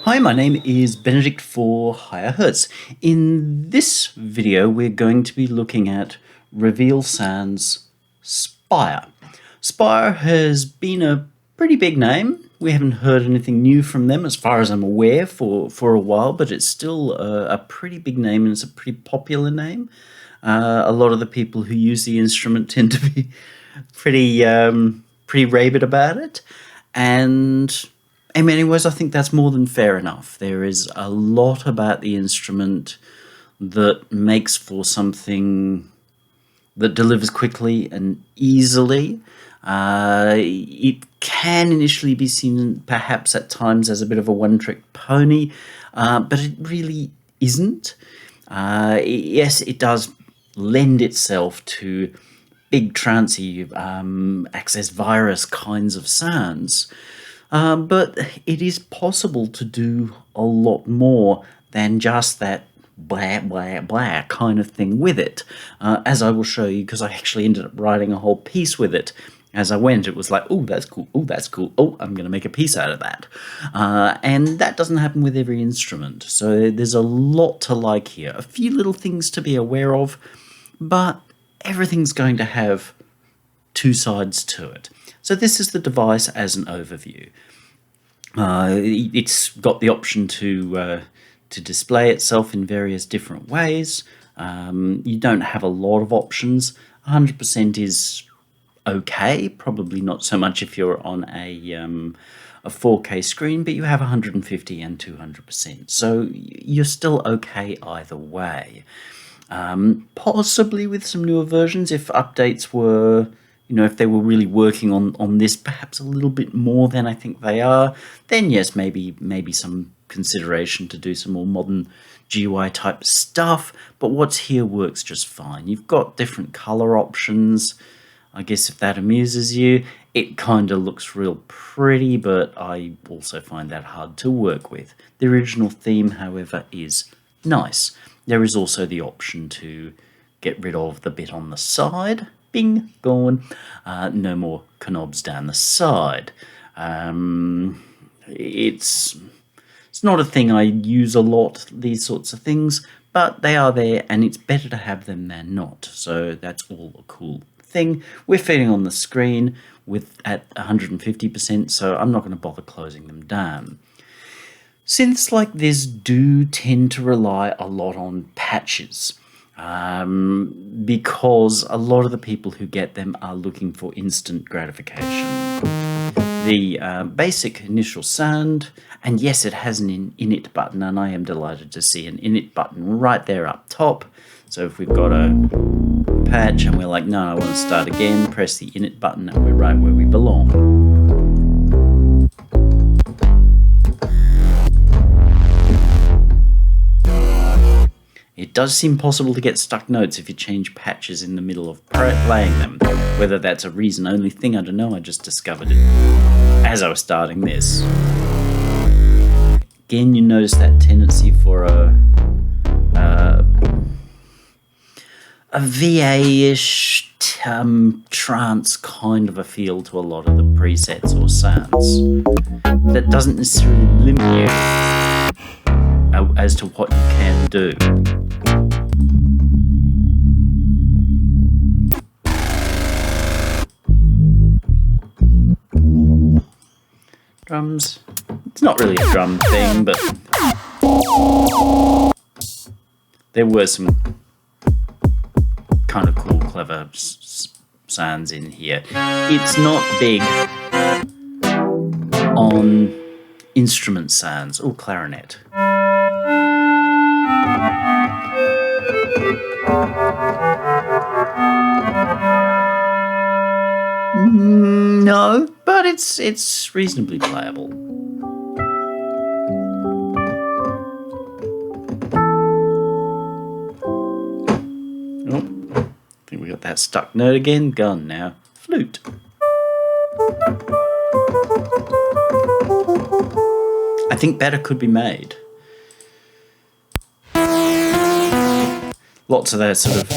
Hi, my name is Benedict for Higher Hertz. In this video, we're going to be looking at Reveal Sound's Spire. Spire has been a pretty big name. We haven't heard anything new from them as far as I'm aware for a while, but it's still a pretty big name and it's a pretty popular name. A lot of the people who use the instrument tend to be pretty rabid about it, and in many ways, I think that's more than fair enough. There is a lot about the instrument that makes for something that delivers quickly and easily. It can initially be seen perhaps at times as a bit of a one-trick pony, but it really isn't. Yes, it does lend itself to big trancey, access virus kinds of sounds. But it is possible to do a lot more than just that blah, blah, blah kind of thing with it, as I will show you, because I actually ended up writing a whole piece with it. As I went, it was like, oh, that's cool, oh, that's cool, oh, I'm going to make a piece out of that. And that doesn't happen with every instrument, so there's a lot to like here. A few little things to be aware of, but everything's going to have two sides to it. So this is the device as an overview. It's got the option to display itself in various different ways. You don't have a lot of options. 100% is okay, probably not so much if you're on a 4K screen, but you have 150 and 200%. So you're still okay either way. Possibly with some newer versions, if updates were, if they were really working on this perhaps a little bit more than I think they are, then yes, maybe some consideration to do some more modern GUI type stuff, but what's here works just fine. You've got different color options. I guess if that amuses you, it kind of looks real pretty, but I also find that hard to work with. The original theme, however, is nice. There is also the option to get rid of the bit on the side. Bing, gone. No more knobs down the side. It's not a thing I use a lot, these sorts of things, but they are there, and it's better to have them than not. So that's all a cool thing. We're feeding on the screen at 150%, so I'm not going to bother closing them down. Synths like this do tend to rely a lot on patches. Because a lot of the people who get them are looking for instant gratification. The basic initial sound, and yes, it has an init button, and I am delighted to see an init button right there up top. So if we've got a patch and we're like, no, I want to start again, press the init button and we're right where we belong. It does seem possible to get stuck notes if you change patches in the middle of playing them. Whether that's a reason-only thing, I don't know, I just discovered it as I was starting this. Again, you notice that tendency for a VA-ish trance kind of a feel to a lot of the presets or sounds. That doesn't necessarily limit you as to what you can do. Drums. It's not really a drum thing, but there were some kind of cool, clever sounds in here. It's not big on instrument sounds. Oh, clarinet. No, but it's reasonably playable. Oh, I think we got that stuck note again. Gone now. Flute. I think better could be made. Lots of that sort of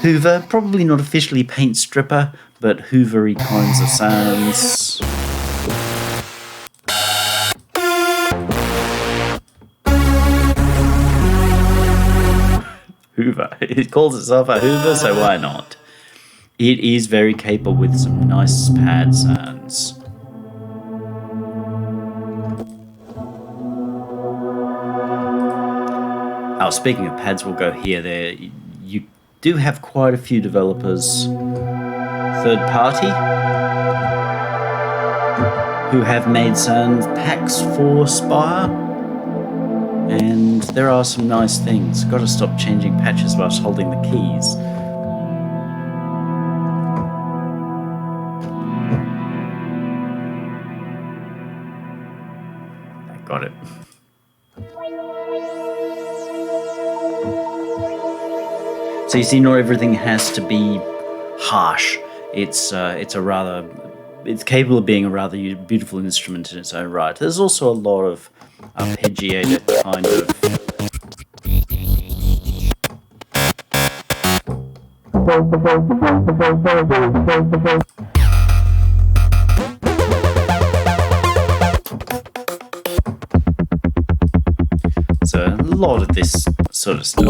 Hoover, probably not officially paint stripper, but Hoovery kinds of sounds. Hoover. It calls itself a Hoover, so why not? It is very capable with some nice pad sounds. Oh, speaking of pads, we'll go here. There, you do have quite a few developers, third party, who have made sound packs for Spire, and there are some nice things. Got to stop changing patches whilst holding the keys. I got it. So you see, not everything has to be harsh. It's capable of being a rather beautiful instrument in its own right. There's also a lot of arpeggiated kind of. So a lot of this sort of stuff.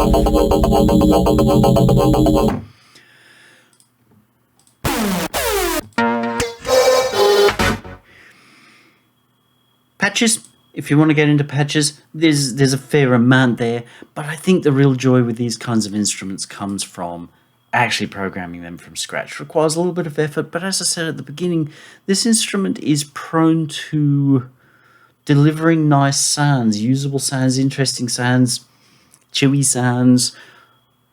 Patches, if you want to get into patches, there's a fair amount there, but I think the real joy with these kinds of instruments comes from actually programming them from scratch. It requires a little bit of effort, but as I said at the beginning, this instrument is prone to delivering nice sounds, usable sounds, interesting sounds, chewy sounds,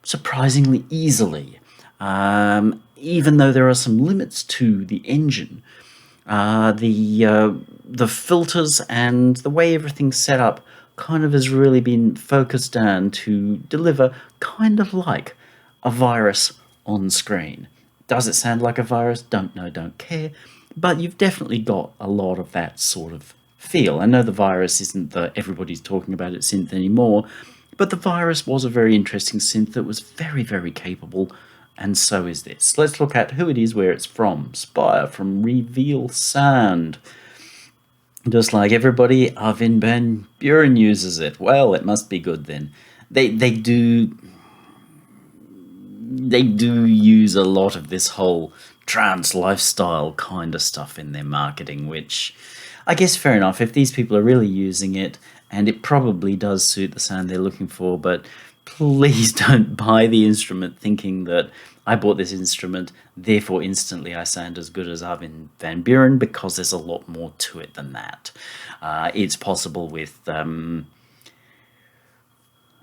surprisingly easily. Even though there are some limits to the engine, the filters and the way everything's set up kind of has really been focused down to deliver kind of like a virus on screen. Does it sound like a virus? Don't know, don't care. But you've definitely got a lot of that sort of feel. I know the virus isn't the everybody's talking about it synth anymore, but the virus was a very interesting synth that was very, very capable, and so is this. Let's look at who it is, where it's from. Spire, from Reveal Sound. Just like everybody, Arvin van Buren uses it. Well, it must be good then. They do use a lot of this whole trance lifestyle kind of stuff in their marketing, which I guess fair enough if these people are really using it, and it probably does suit the sound they're looking for, but please don't buy the instrument thinking that I bought this instrument, therefore instantly I sound as good as Arvin van Buren, because there's a lot more to it than that. It's possible with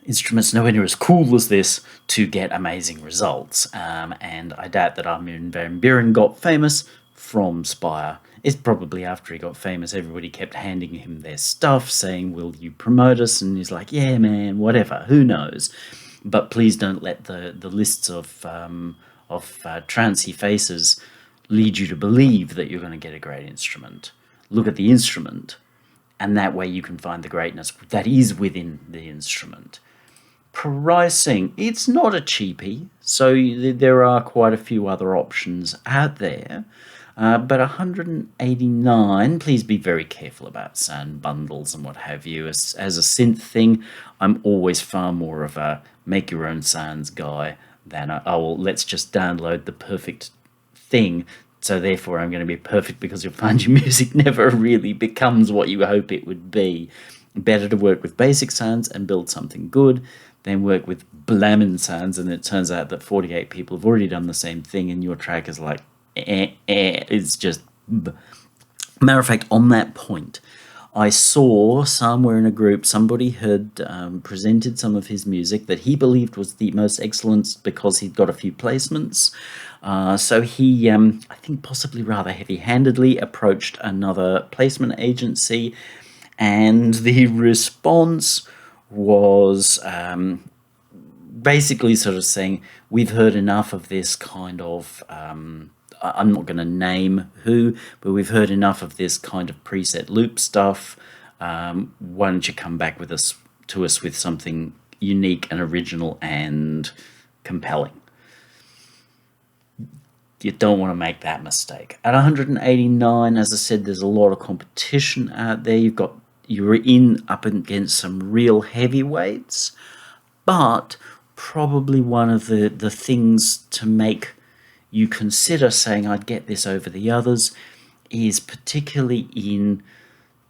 instruments nowhere near as cool as this to get amazing results, and I doubt that Arvin van Buren got famous from Spire. It's probably after he got famous, everybody kept handing him their stuff, saying, will you promote us? And he's like, yeah, man, whatever, who knows? But please don't let the lists of trancey faces lead you to believe that you're going to get a great instrument. Look at the instrument, and that way you can find the greatness that is within the instrument. Pricing, it's not a cheapie, so there are quite a few other options out there. But $189, please be very careful about sound bundles and what have you. As a synth thing, I'm always far more of a make your own sounds guy than well, let's just download the perfect thing, so therefore I'm going to be perfect, because you'll find your music never really becomes what you hope it would be. Better to work with basic sounds and build something good than work with blammin' sounds, and it turns out that 48 people have already done the same thing and your track is like, it's just. Matter of fact, on that point, I saw somewhere in a group somebody had presented some of his music that he believed was the most excellent because he'd got a few placements. So he, I think possibly rather heavy-handedly, approached another placement agency, and the response was basically sort of saying, we've heard enough of this kind of I'm not going to name who, but we've heard enough of this kind of preset loop stuff. Why don't you come back to us with something unique and original and compelling? You don't want to make that mistake. At $189, as I said, there's a lot of competition out there. You're up against some real heavyweights, but probably one of the things to make you consider saying I'd get this over the others is particularly in,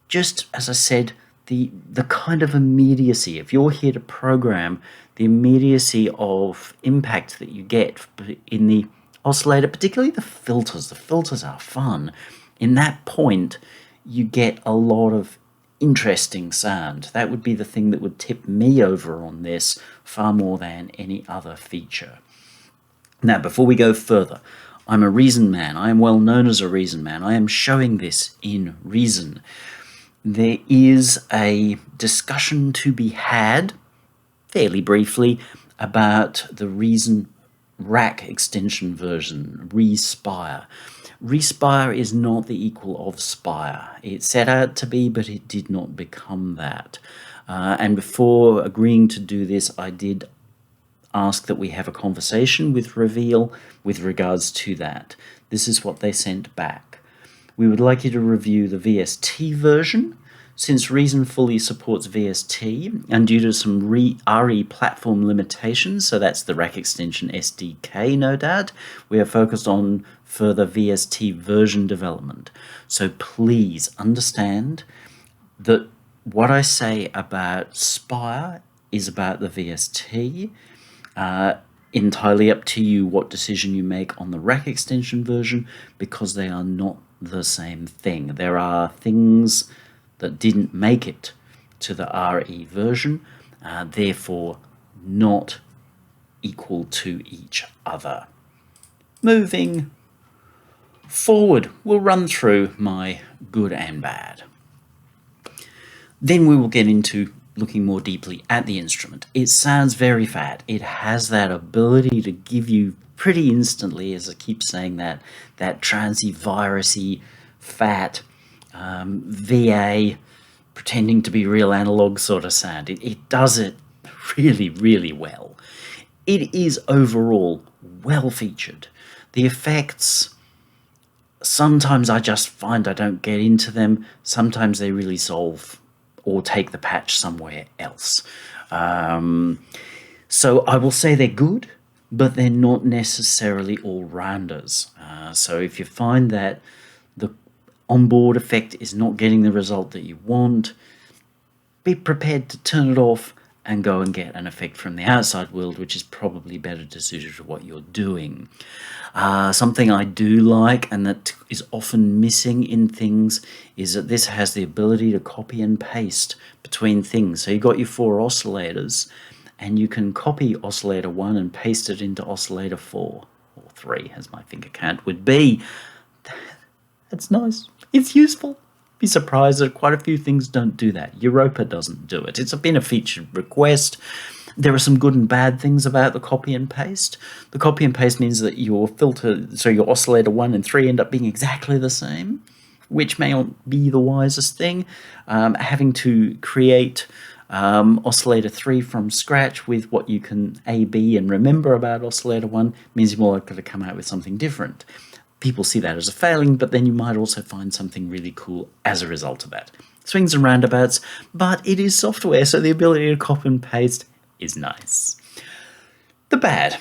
just as I said, the kind of immediacy. If you're here to program, the immediacy of impact that you get in the oscillator, particularly the filters. The filters are fun. In that point, you get a lot of interesting sound. That would be the thing that would tip me over on this far more than any other feature. Now, before we go further, I'm a Reason man. I am well known as a Reason man. I am showing this in Reason. There is a discussion to be had, fairly briefly, about the Reason rack extension version, ReSpire. ReSpire is not the equal of Spire. It set out to be, but it did not become that. And before agreeing to do this, I did ask that we have a conversation with Reveal with regards to that. This is what they sent back. We would like you to review the VST version. Since Reason fully supports VST, and due to some RE platform limitations, so that's the rack extension SDK, no doubt, we are focused on further VST version development. So please understand that what I say about Spire is about the VST. Entirely up to you what decision you make on the rack extension version, because they are not the same thing. There are things that didn't make it to the RE version, therefore not equal to each other. Moving forward, we'll run through my good and bad. Then we will get into looking more deeply at the instrument. It sounds very fat. It has that ability to give you pretty instantly, as I keep saying, that transy, virusy, fat, VA, pretending to be real analog sort of sound. It does it really, really well. It is overall well featured. The effects, sometimes I just find I don't get into them. Sometimes they really solve or take the patch somewhere else. So I will say they're good, but they're not necessarily all-rounders. So if you find that the onboard effect is not getting the result that you want, be prepared to turn it off and go and get an effect from the outside world, which is probably better suited to what you're doing. Something I do like, and that is often missing in things, is that this has the ability to copy and paste between things. So you've got your 4 oscillators, and you can copy oscillator 1 and paste it into oscillator 4, or 3, as my finger count would be. That's nice. It's useful. Be surprised that quite a few things don't do that. Europa doesn't do it. It's been a featured request. There are some good and bad things about the copy and paste. The copy and paste means that your filter, so your oscillator 1 and 3 end up being exactly the same, which may not be the wisest thing. Having to create oscillator 3 from scratch with what you can A-B and remember about oscillator 1 means you're more likely to come out with something different. People see that as a failing, but then you might also find something really cool as a result of that. Swings and roundabouts, but it is software, so the ability to copy and paste is nice. The bad.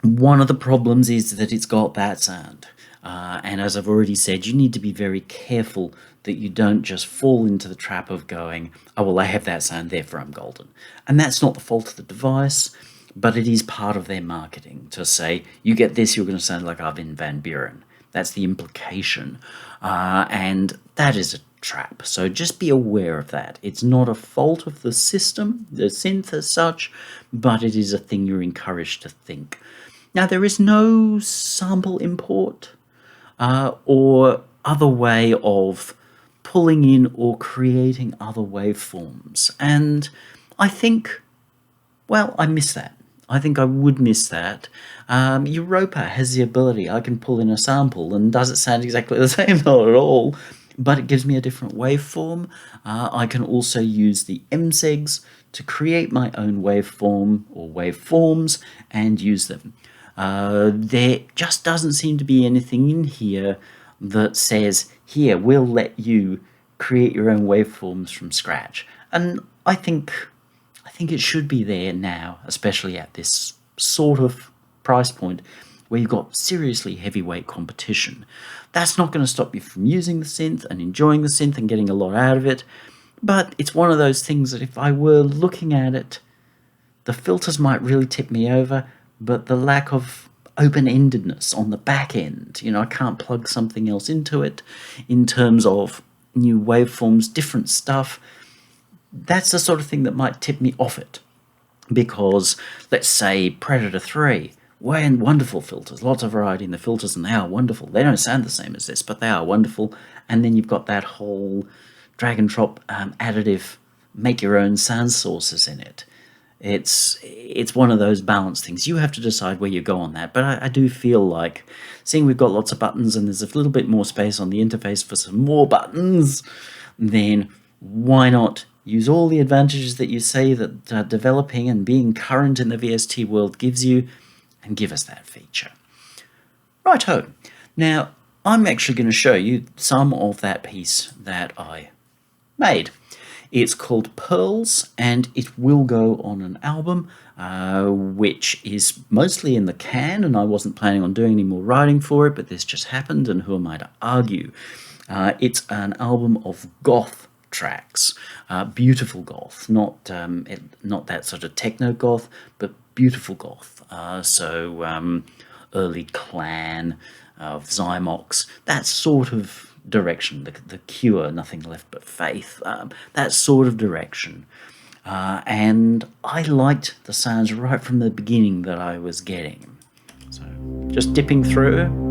One of the problems is that it's got that sound. And as I've already said, you need to be very careful that you don't just fall into the trap of going, oh, well, I have that sound, therefore I'm golden. And that's not the fault of the device, but it is part of their marketing to say, you get this, you're going to sound like Arvin van Buren. That's the implication. And that is a trap. So just be aware of that. It's not a fault of the system, the synth as such, but it is a thing you're encouraged to think. Now, there is no sample import or other way of pulling in or creating other waveforms. And I think, well, I miss that. I think I would miss that. Europa has the ability, I can pull in a sample, and does it sound exactly the same? Not at all, but it gives me a different waveform. I can also use the MSEGs to create my own waveform or waveforms and use them. There just doesn't seem to be anything in here that says, here, we'll let you create your own waveforms from scratch. And I think think it should be there now, especially at this sort of price point where you've got seriously heavyweight competition. That's not going to stop you from using the synth and enjoying the synth and getting a lot out of it, but it's one of those things that if I were looking at it, the filters might really tip me over, but the lack of open-endedness on the back end, I can't plug something else into it in terms of new waveforms, different stuff. That's the sort of thing that might tip me off it. Because, let's say, Predator 3, wonderful filters, lots of variety in the filters, and they are wonderful. They don't sound the same as this, but they are wonderful. And then you've got that whole drag and drop additive, make your own sound sources in it. It's one of those balance things. You have to decide where you go on that. But I do feel like, seeing we've got lots of buttons and there's a little bit more space on the interface for some more buttons, then why not use all the advantages that you say that developing and being current in the VST world gives you, and give us that feature. Righto. Now, I'm actually going to show you some of that piece that I made. It's called Pearls, and it will go on an album, which is mostly in the can, and I wasn't planning on doing any more writing for it, but this just happened, and who am I to argue? It's an album of goth tracks, beautiful goth, not that sort of techno goth, but beautiful goth. Early Clan, Zymox, that sort of direction, the Cure, Nothing Left But Faith, that sort of direction. And I liked the sounds right from the beginning that I was getting. So just dipping through.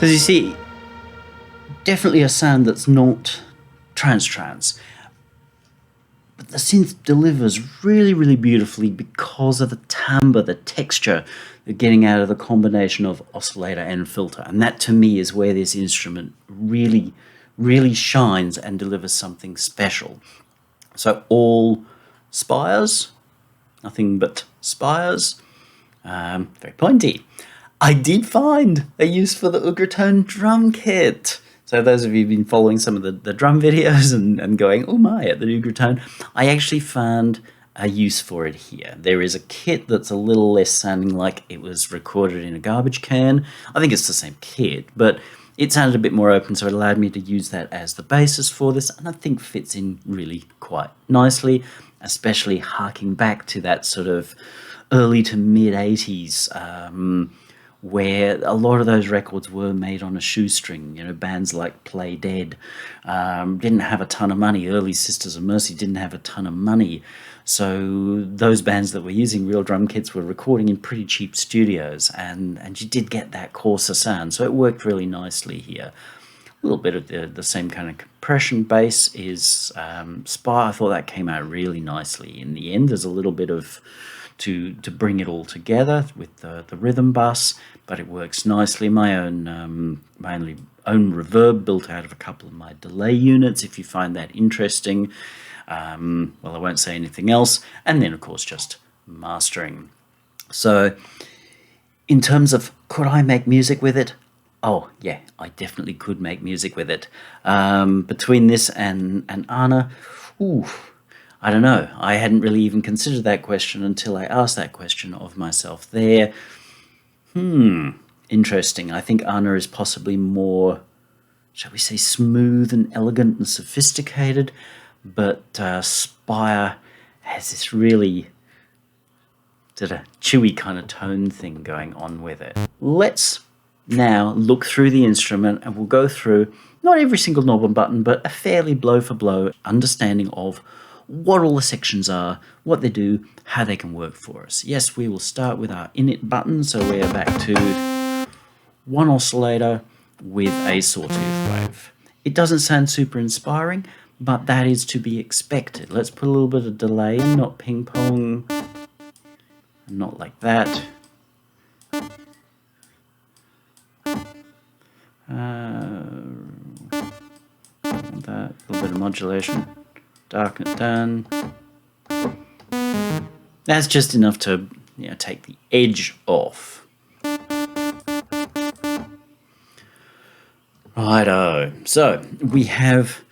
As you see, definitely a sound that's not trans. But the synth delivers really, really beautifully because of the timbre, the texture they're getting out of the combination of oscillator and filter. And that, to me, is where this instrument really, really shines and delivers something special. So all spires, nothing but spires, very pointy. I did find a use for the Ugratone drum kit. So those of you who've been following some of the drum videos and going, oh my, at the Ugratone, I actually found a use for it here. There is a kit that's a little less sounding like it was recorded in a garbage can. I think it's the same kit, but it sounded a bit more open, so it allowed me to use that as the basis for this, and I think fits in really quite nicely, especially harking back to that sort of early to mid 80s, where a lot of those records were made on a shoestring. You know, bands like Play Dead didn't have a ton of money. Early Sisters of Mercy didn't have a ton of money. So those bands that were using real drum kits were recording in pretty cheap studios, and you did get that coarser sound. So it worked really nicely here. little bit of the same kind of compression bass is Spire. I thought that came out really nicely in the end. There's a little bit of to bring it all together with the rhythm bus, but it works nicely. My own own reverb built out of a couple of my delay units, if you find that interesting. Well, I won't say anything else. And then, of course, just mastering. So in terms of could I make music with it? Oh, yeah, I definitely could make music with it. Between this and Anna, ooh, I don't know. I hadn't really even considered that question until I asked that question of myself there. Interesting. I think Anna is possibly more, shall we say, smooth and elegant and sophisticated, but Spire has this really sort of chewy kind of tone thing going on with it. Let's now look through the instrument and we'll go through not every single knob and button, but a fairly blow for blow understanding of what all the sections are, what they do, how they can work for us. Yes, we will start with our init button, so we're back to one oscillator with a sawtooth wave. It doesn't sound super inspiring, but that is to be expected. Let's put a little bit of delay in, not ping pong, not like that. That little bit of modulation, darken it down. That's just enough to, take the edge off. Righto. So we have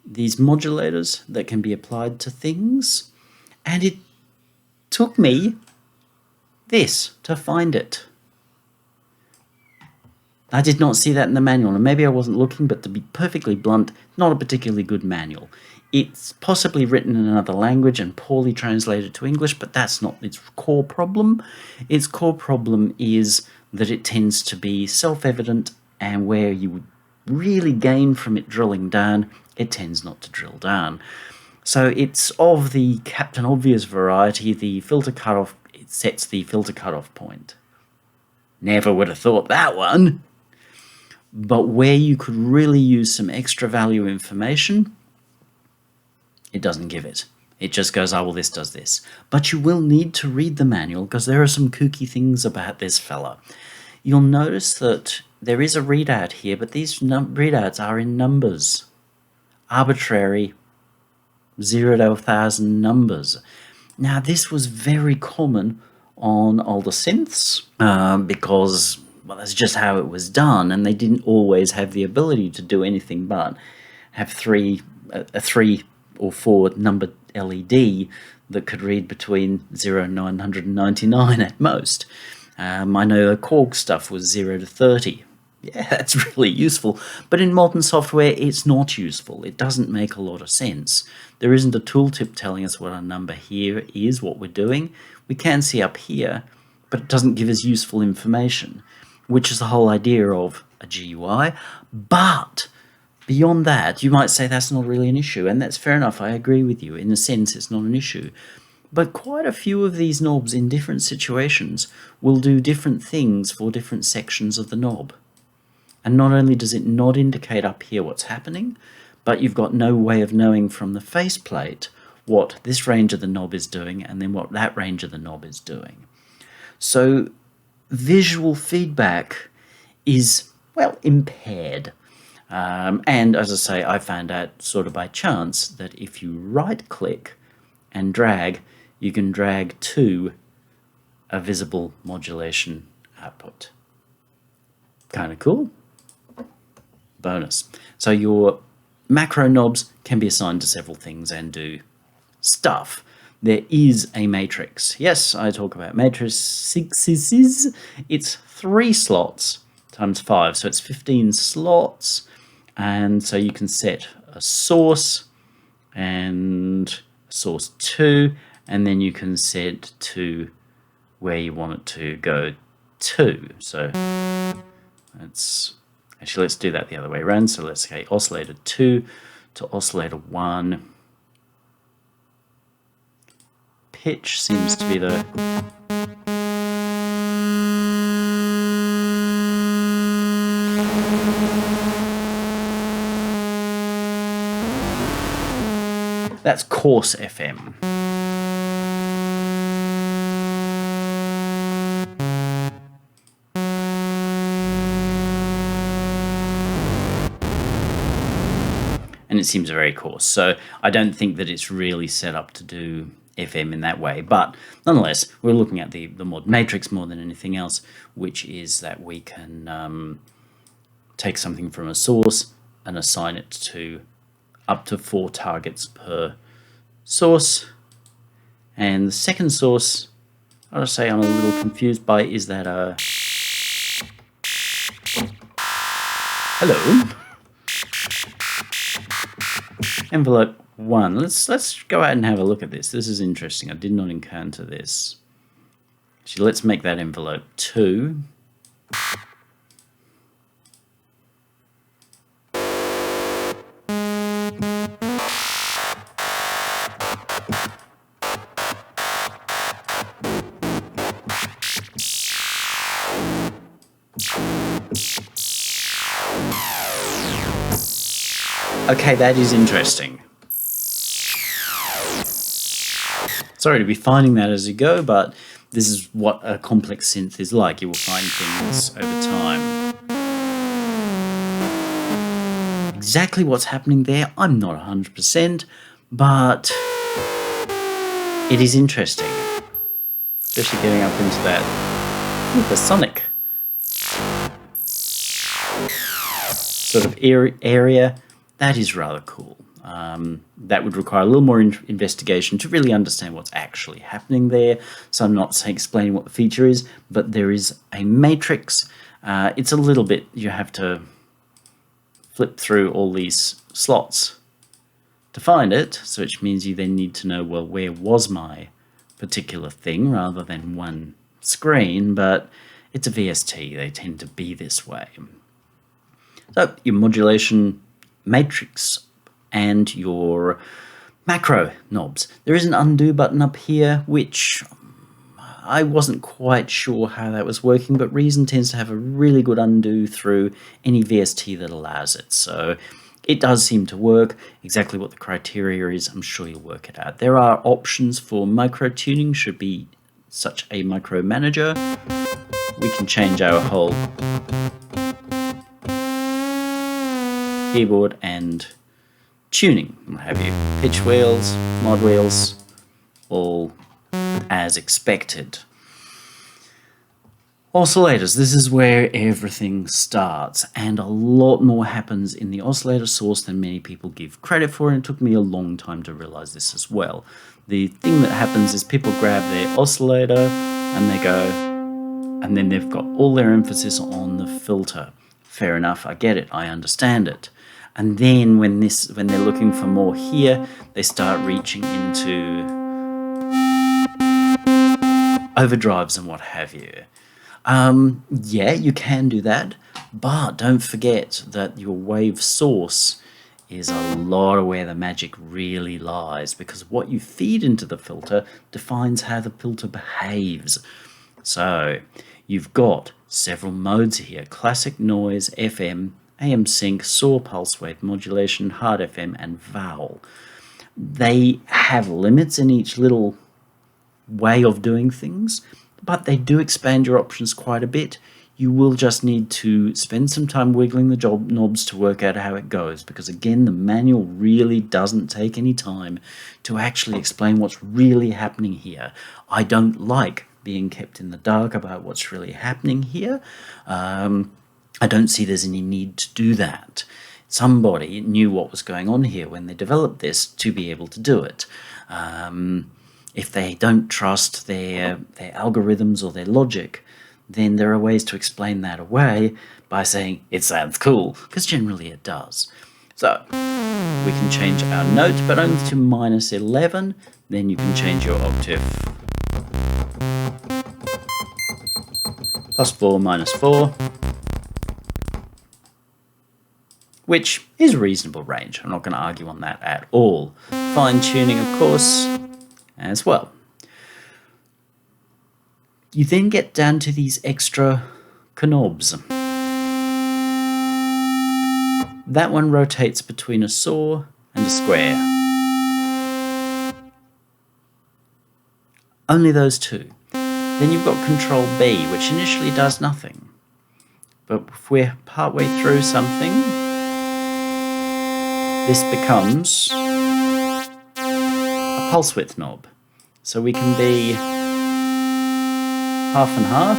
these modulators that can be applied to things, and it took me this to find it. I did not see that in the manual, and maybe I wasn't looking, but to be perfectly blunt, not a particularly good manual. It's possibly written in another language and poorly translated to English, but that's not its core problem. Its core problem is that it tends to be self-evident, and where you would really gain from it drilling down, it tends not to drill down. So it's of the Captain Obvious variety. The filter cutoff, it sets the filter cutoff point. Never would have thought that one. But where you could really use some extra value information, it doesn't give it. It just goes, oh, well, this does this. But you will need to read the manual because there are some kooky things about this fella. You'll notice that there is a readout here, but these readouts are in numbers. Arbitrary 0 to 1,000 numbers. Now, this was very common on older synths because, well, that's just how it was done, and they didn't always have the ability to do anything but have a 3 or 4 number LED that could read between 0 and 999 at most. I know the Korg stuff was 0 to 30. Yeah, that's really useful, but in modern software it's not useful. It doesn't make a lot of sense. There isn't a tooltip telling us what our number here is, what we're doing. We can see up here, but it doesn't give us useful information, which is the whole idea of a GUI. But beyond that, you might say that's not really an issue, and that's fair enough. I agree with you. In a sense, it's not an issue. But quite a few of these knobs in different situations will do different things for different sections of the knob. And not only does it not indicate up here what's happening, but you've got no way of knowing from the faceplate what this range of the knob is doing and then what that range of the knob is doing. So visual feedback is, well, impaired. And as I say, I found out sort of by chance that if you right-click and drag, you can drag to a visible modulation output. Kind of cool. Bonus. So your macro knobs can be assigned to several things and do stuff. There is a matrix. Yes, I talk about matrices. It's 3 slots times 5, so it's 15 slots. And so you can set a source and source 2, and then you can set to where you want it to go to. So let's do that the other way around. So let's say oscillator 2 to oscillator 1. Pitch seems to be the That's coarse FM. And it seems very coarse. So I don't think that it's really set up to do FM in that way. But nonetheless, we're looking at the mod matrix more than anything else, which is that we can take something from a source and assign it to up to 4 targets per source. And the second source, I'll say I'm a little confused by, is that hello. Envelope 1. Let's go out and have a look at this. This is interesting. I did not encounter this. Actually, let's make that envelope 2. Okay, that is interesting. Sorry to be finding that as you go, but this is what a complex synth is like. You will find things over time. Exactly what's happening there, I'm not 100%, but it is interesting. Especially getting up into that sonic sort of area. That is rather cool. That would require a little more investigation to really understand what's actually happening there. So I'm not explaining what the feature is, but there is a matrix. It's a little bit, you have to flip through all these slots to find it, so which means you then need to know, well, where was my particular thing rather than one screen, but it's a VST. They tend to be this way. So your modulation matrix and your macro knobs. There is an undo button up here, which I wasn't quite sure how that was working, but Reason tends to have a really good undo through any VST that allows it. So it does seem to work. Exactly what the criteria is, I'm sure you'll work it out. There are options for micro tuning, should be such a micro manager. We can change our whole keyboard and tuning, what have you. Pitch wheels, mod wheels, all as expected. Oscillators, this is where everything starts, and a lot more happens in the oscillator source than many people give credit for, and it took me a long time to realize this as well. The thing that happens is people grab their oscillator and they go, and then they've got all their emphasis on the filter. Fair enough, I get it, I understand it. And then when they're looking for more here, they start reaching into overdrives and what have you. Yeah, you can do that, but don't forget that your wave source is a lot of where the magic really lies, because what you feed into the filter defines how the filter behaves. So you've got several modes here: classic, noise, FM, AM sync, saw, pulse wave, modulation, hard FM, and vowel. They have limits in each little way of doing things, but they do expand your options quite a bit. You will just need to spend some time wiggling the knobs to work out how it goes, because again, the manual really doesn't take any time to actually explain what's really happening here. I don't like being kept in the dark about what's really happening here. I don't see there's any need to do that. Somebody knew what was going on here when they developed this to be able to do it. If they don't trust their algorithms or their logic, then there are ways to explain that away by saying it sounds cool, because generally it does. So we can change our note, but only to -11. Then you can change your octave. +4, -4. Which is a reasonable range. I'm not going to argue on that at all. Fine tuning, of course, as well. You then get down to these extra knobs. That one rotates between a saw and a square. Only those two. Then you've got Control B, which initially does nothing. But if we're partway through something, this becomes a pulse width knob. So we can be half and half,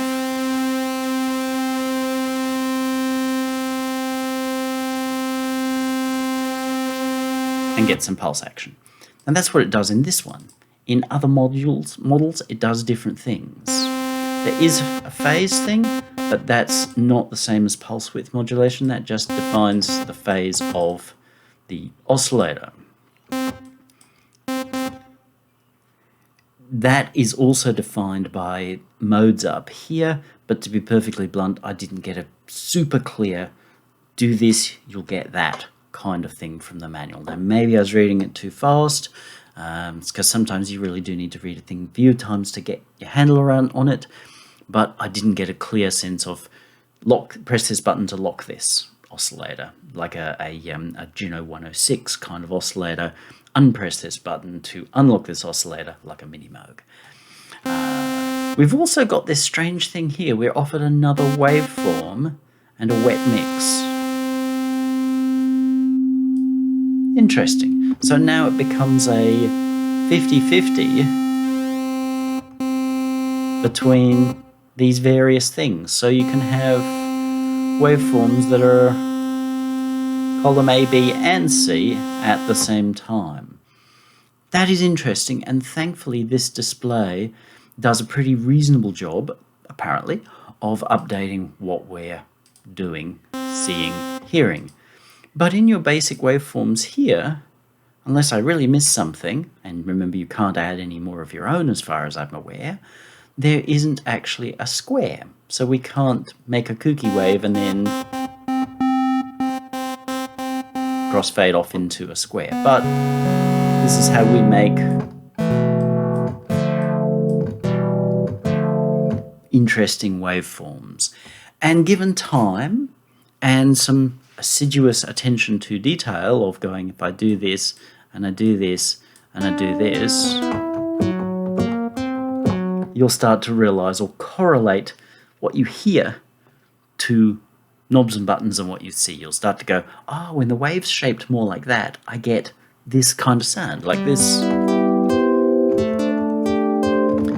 and get some pulse action. And that's what it does in this one. In other models, it does different things. There is a phase thing, but that's not the same as pulse width modulation. That just defines the phase of the oscillator. That is also defined by modes up here, but to be perfectly blunt, I didn't get a super clear, do this, you'll get that kind of thing from the manual. Now, maybe I was reading it too fast. It's because sometimes you really do need to read a thing a few times to get your handle around on it, but I didn't get a clear sense of press this button to lock this oscillator, like a Juno 106 kind of oscillator, unpress this button to unlock this oscillator, like a Mini Moog. We've also got this strange thing here. We're offered another waveform and a wet mix. Interesting. So now it becomes a 50-50 between these various things. So you can have waveforms that are column A, B, and C at the same time. That is interesting, and thankfully this display does a pretty reasonable job, apparently, of updating what we're doing, seeing, hearing. But in your basic waveforms here, unless I really missed something, and remember you can't add any more of your own as far as I'm aware, there isn't actually a square. So we can't make a kooky wave and then crossfade off into a square. But this is how we make interesting waveforms. And given time and some assiduous attention to detail of going, if I do this, and I do this, and I do this, you'll start to realize or correlate what you hear to knobs and buttons and what you see. You'll start to go, oh, when the wave's shaped more like that, I get this kind of sound. Like this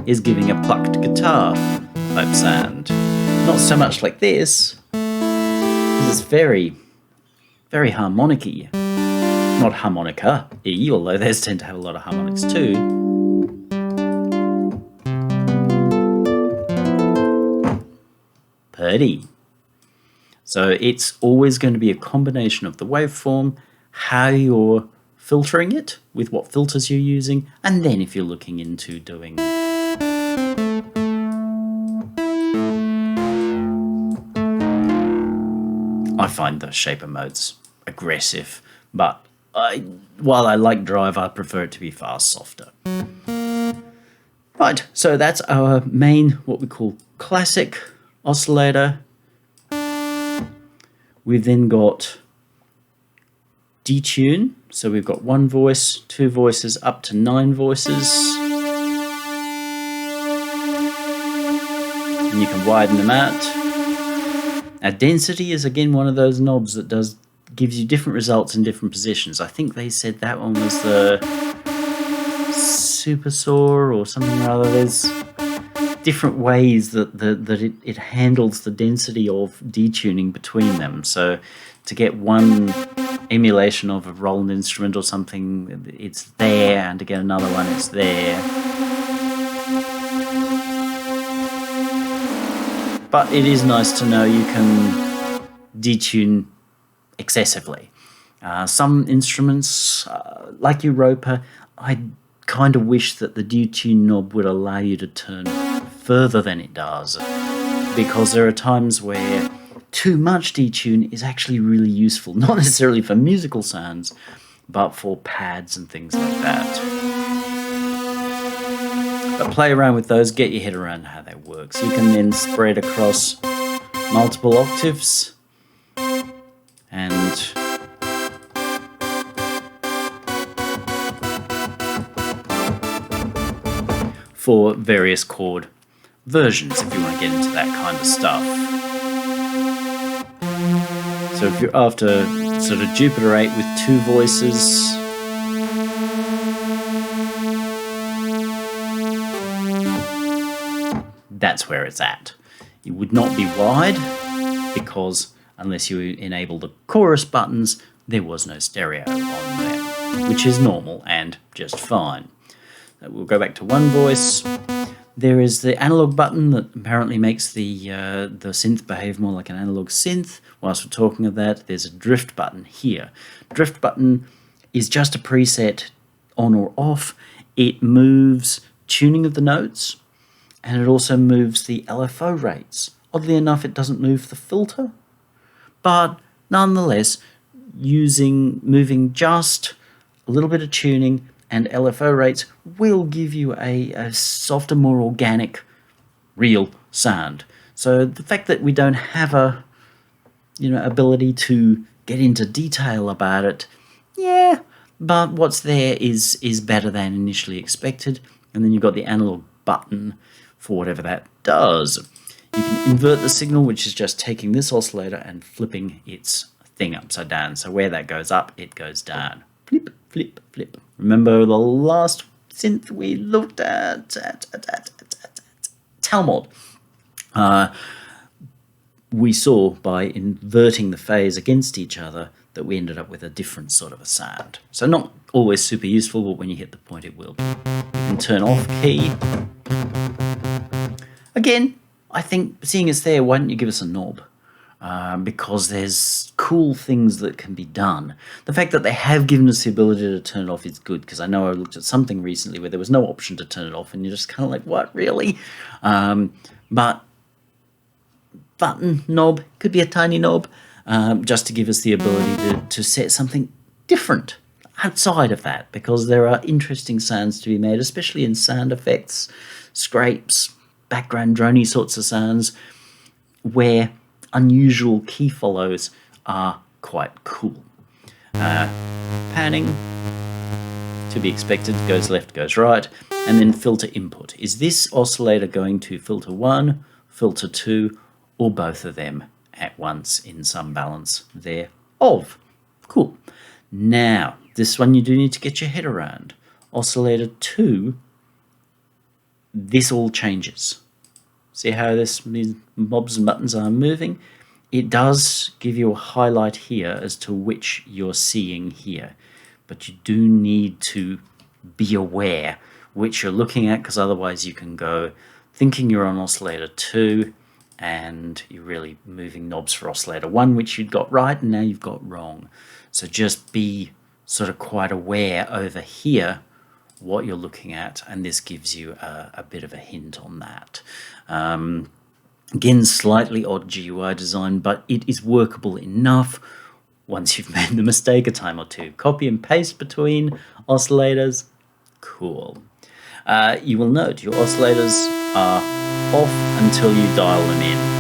is giving a plucked guitar type sound. Not so much like this, because it's very, very harmonic-y. Not harmonica-y, although those tend to have a lot of harmonics too. Pretty. So it's always going to be a combination of the waveform, how you're filtering it, with what filters you're using, and then if you're looking into doing I find the shaper modes aggressive, but while I like drive, I prefer it to be fast, softer. Right, so that's our main, what we call classic oscillator. We've then got detune, so we've got 1 voice, 2 voices, up to 9 voices. And you can widen them out. Now, density is again one of those knobs that gives you different results in different positions. I think they said that one was the super saw or something or other. There's different ways that it handles the density of detuning between them. So to get one emulation of a Roland instrument or something, it's there, and to get another one, it's there. But it is nice to know you can detune excessively. Some instruments, like Europa, I kind of wish that the detune knob would allow you to turn further than it does, because there are times where too much detune is actually really useful, not necessarily for musical sounds, but for pads and things like that. But play around with those, get your head around how they work. So you can then spread across multiple octaves and for various chord versions if you want to get into that kind of stuff. So if you're after sort of Jupiter 8 with 2 voices, that's where it's at. It would not be wide because unless you enable the chorus buttons, there was no stereo on there, which is normal and just fine. We'll go back to one voice. There is the analog button that apparently makes the synth behave more like an analog synth. Whilst we're talking of that, there's a drift button here. Drift button is just a preset on or off. It moves tuning of the notes, and it also moves the LFO rates. Oddly enough, it doesn't move the filter, but nonetheless, moving just a little bit of tuning and LFO rates will give you a softer, more organic, real sound. So the fact that we don't have a ability to get into detail about it, yeah, but what's there is better than initially expected. And then you've got the analog button for whatever that does. You can invert the signal, which is just taking this oscillator and flipping its thing upside down. So where that goes up, it goes down. Flip, flip, flip. Remember the last synth we looked at Talmud. We saw by inverting the phase against each other that we ended up with a different sort of a sound. So not always super useful, but when you hit the point, it will. You can turn off key. Again, I think seeing it's there, why don't you give us a knob? Because there's cool things that can be done. The fact that they have given us the ability to turn it off is good, because I know I looked at something recently where there was no option to turn it off, and you're just kind of like, what, really? But button, knob, could be a tiny knob, just to give us the ability to set something different outside of that, because there are interesting sounds to be made, especially in sound effects, scrapes, background droney sorts of sounds, where unusual key follows are quite cool. Panning, to be expected, goes left, goes right, and then filter input. Is this oscillator going to filter 1, filter 2, or both of them at once in some balance thereof? Cool. Now, this one you do need to get your head around. Oscillator 2, this all changes. See how these knobs and buttons are moving? It does give you a highlight here as to which you're seeing here, but you do need to be aware which you're looking at, because otherwise you can go thinking you're on oscillator 2 and you're really moving knobs for oscillator 1, which you'd got right and now you've got wrong. So just be sort of quite aware over here what you're looking at, and this gives you a bit of a hint on that. Again, slightly odd GUI design, but it is workable enough once you've made the mistake a time or two. Copy and paste between oscillators, cool. You will note your oscillators are off until you dial them in.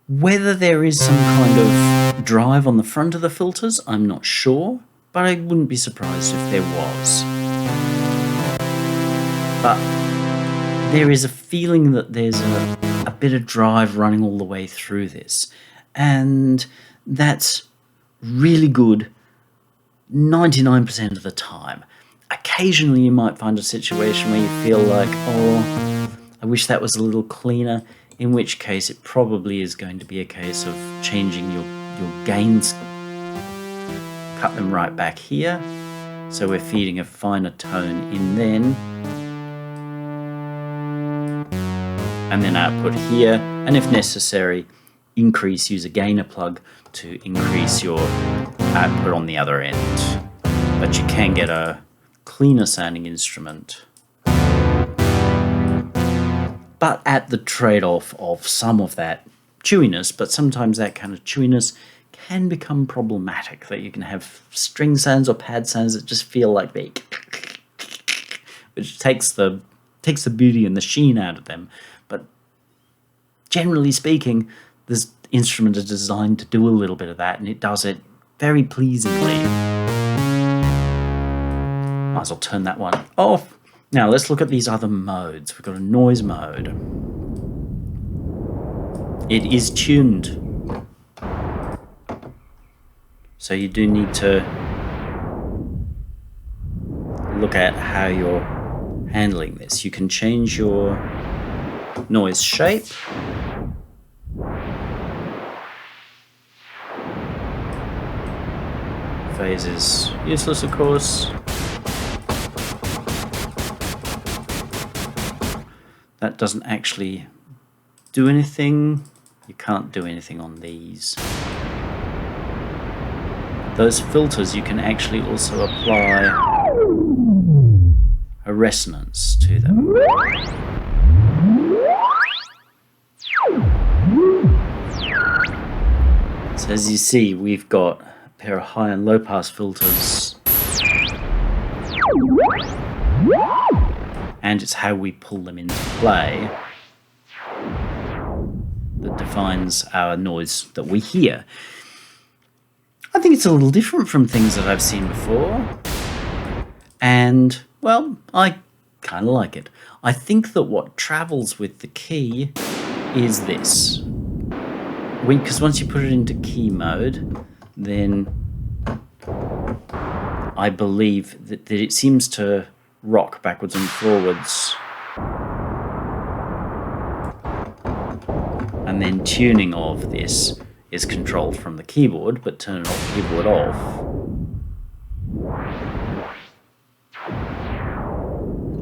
Whether there is some kind of drive on the front of the filters, I'm not sure, but I wouldn't be surprised if there was. But there is a feeling that there's a bit of drive running all the way through this, and that's really good 99% of the time. Occasionally you might find a situation where you feel like, oh, I wish that was a little cleaner, in which case it probably is going to be a case of changing your gains. Cut them right back here, so we're feeding a finer tone in then, and then output here, and if necessary, use a gainer plug to increase your output on the other end. But you can get a cleaner sounding instrument, but at the trade-off of some of that chewiness. But sometimes that kind of chewiness can become problematic, that you can have string sounds or pad sounds that just feel like they, which takes the beauty and the sheen out of them. But generally speaking, this instrument is designed to do a little bit of that, and it does it very pleasingly. Might as well turn that one off. Now let's look at these other modes. We've got a noise mode. It is tuned. So you do need to look at how you're handling this. You can change your noise shape. Phase is useless, of course. That doesn't actually do anything. You can't do anything on these. Those filters, you can actually also apply a resonance to them. So as you see, we've got a pair of high and low pass filters, and it's how we pull them into play that defines our noise that we hear. I think it's a little different from things that I've seen before, and, well, I kind of like it. I think that what travels with the key is this. Because once you put it into key mode, then I believe that it seems to rock backwards and forwards. And then tuning of this is controlled from the keyboard, but turn it off, keyboard off.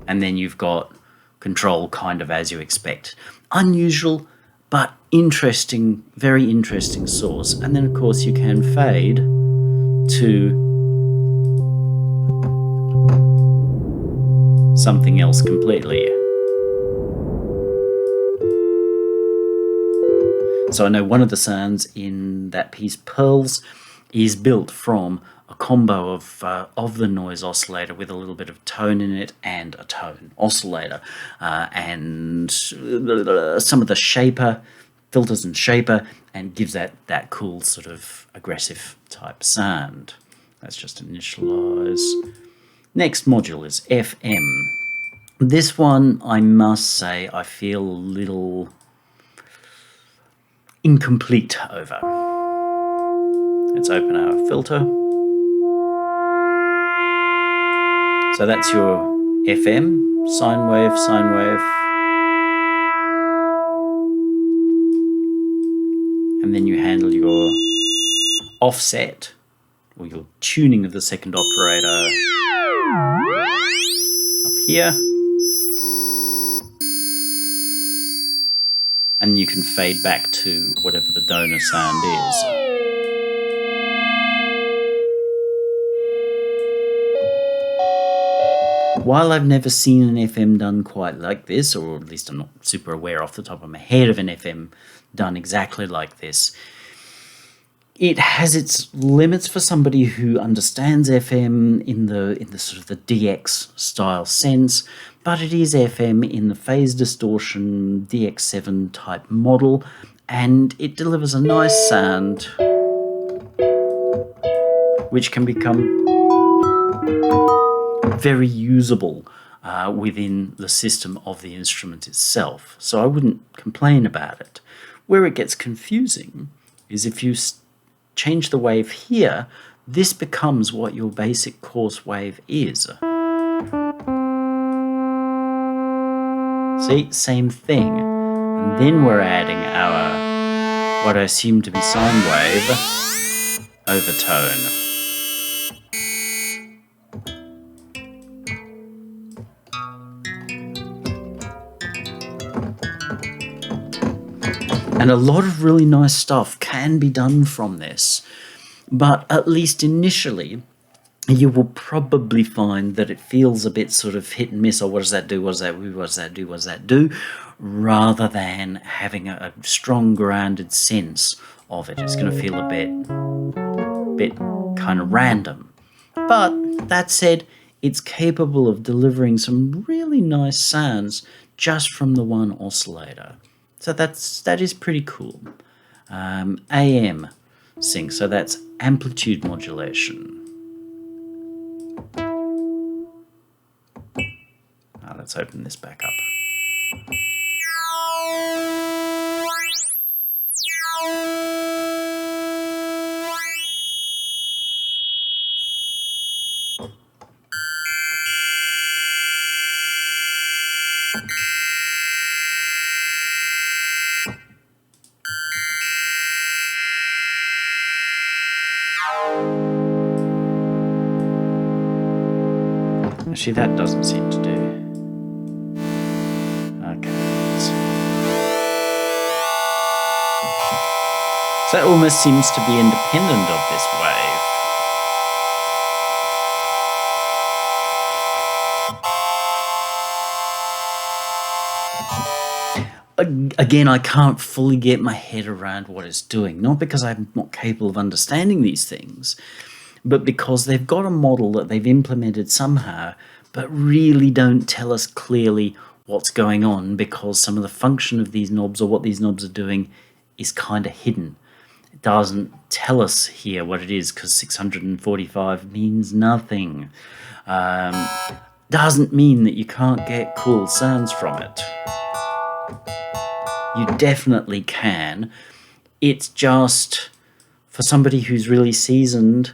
And then you've got control kind of as you expect. Unusual, but interesting, very interesting source. And then of course you can fade to something else completely. So I know one of the sounds in that piece, Pearls, is built from a combo of the noise oscillator with a little bit of tone in it and a tone oscillator, and some of the shaper, filters and shaper, and gives that cool sort of aggressive type sound. Let's just initialize. Next module is FM. This one, I must say, I feel a little incomplete over. Let's open our filter. So that's your FM, sine wave, sine wave. And then you handle your offset, or your tuning of the second operator up here. And you can fade back to whatever the donor sound is. While I've never seen an FM done quite like this, or at least I'm not super aware off the top of my head of an FM done exactly like this, it has its limits for somebody who understands FM in the sort of the DX style sense, but it is FM in the phase distortion DX7 type model, and it delivers a nice sound which can become very usable within the system of the instrument itself. So I wouldn't complain about it. Where it gets confusing is if you change the wave here, this becomes what your basic coarse wave is. See, same thing. And then we're adding our, what I assume to be sine wave, overtone. And a lot of really nice stuff can be done from this, but at least initially, you will probably find that it feels a bit sort of hit and miss, or what does that do, what does that do, what does that do, what does that do, rather than having a strong grounded sense of it. It's going to feel a bit kind of random. But that said, it's capable of delivering some really nice sounds just from the one oscillator. So that is pretty cool. AM sync, so that's amplitude modulation. Let's open this back up. Actually, that doesn't seem to do. Okay. So it almost seems to be independent of this wave. Again, I can't fully get my head around what it's doing. Not because I'm not capable of understanding these things, but because they've got a model that they've implemented somehow, but really don't tell us clearly what's going on, because some of the function of these knobs or what these knobs are doing is kind of hidden. It doesn't tell us here what it is, because 645 means nothing. Doesn't mean that you can't get cool sounds from it. You definitely can. It's just, for somebody who's really seasoned,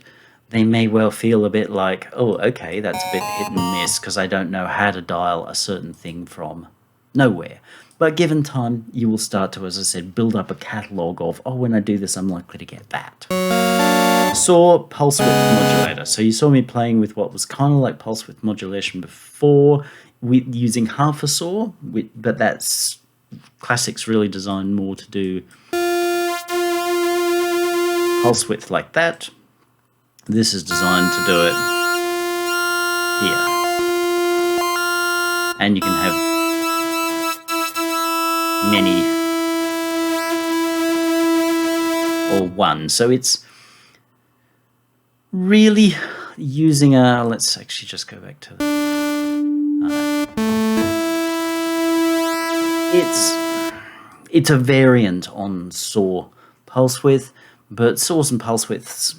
they may well feel a bit like, oh, okay, that's a bit hit and miss because I don't know how to dial a certain thing from nowhere. But given time, you will start to, as I said, build up a catalogue of, oh, when I do this, I'm likely to get that. Saw pulse width modulator. So you saw me playing with what was kind of like pulse width modulation before, with using half a saw, but that's Classic's really designed more to do pulse width like that. This is designed to do it here. And you can have many or one. So it's really using a, let's actually just go back to it's a variant on saw pulse width, but saws and pulse widths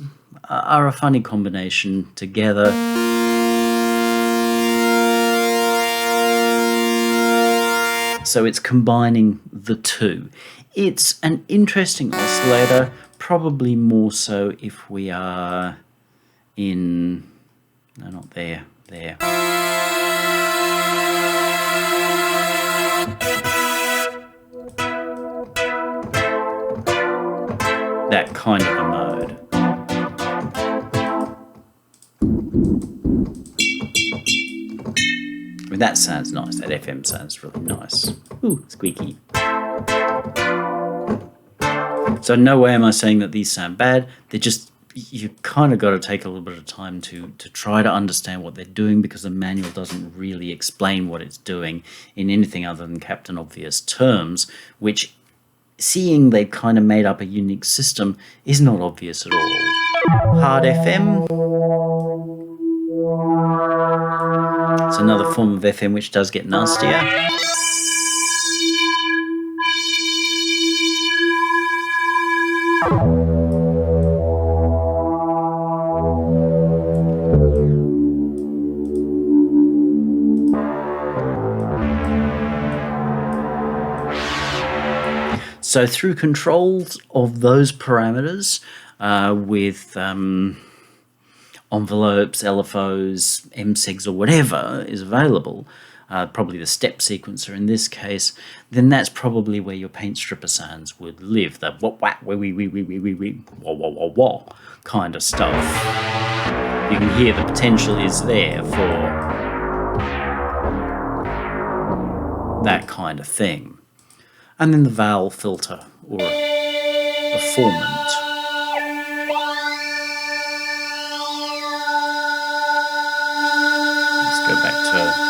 are a funny combination together. So it's combining the two. It's an interesting oscillator, probably more so if we are in, no, not there, there. That kind of a mode. I mean, that sounds nice. That FM sounds really nice. Ooh, squeaky. So no way am I saying that these sound bad. They're just, you kind of got to take a little bit of time to try to understand what they're doing, because the manual doesn't really explain what it's doing in anything other than Captain Obvious terms, which, seeing they've kind of made up a unique system, is not obvious at all. Hard FM. It's another form of FM which does get nastier. So through controls of those parameters with envelopes, LFOs, MSEGs, or whatever is available, probably the step sequencer in this case, then that's probably where your paint stripper sounds would live. The wah wah wee wee wee wee wee wee wee wah wah wah wah kind of stuff. You can hear the potential is there for that kind of thing. And then the vowel filter, or a formant. Let's go back to...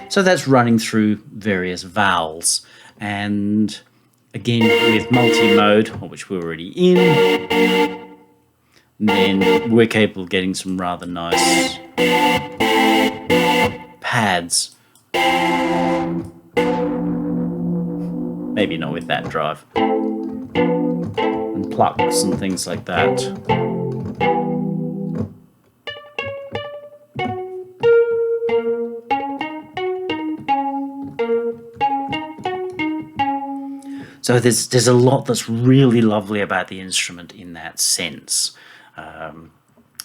So that's running through various vowels, and again with multi-mode, which we're already in, then we're capable of getting some rather nice pads. Maybe not with that drive. And plucks and things like that. So there's a lot that's really lovely about the instrument in that sense.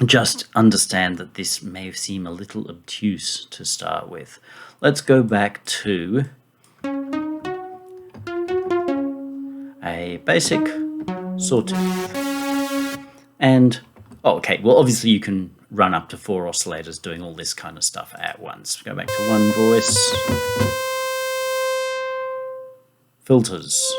Just understand that this may seem a little obtuse to start with. Let's go back to a basic sawtooth. And, okay, well obviously you can run up to 4 oscillators doing all this kind of stuff at once. Go back to one voice. Filters.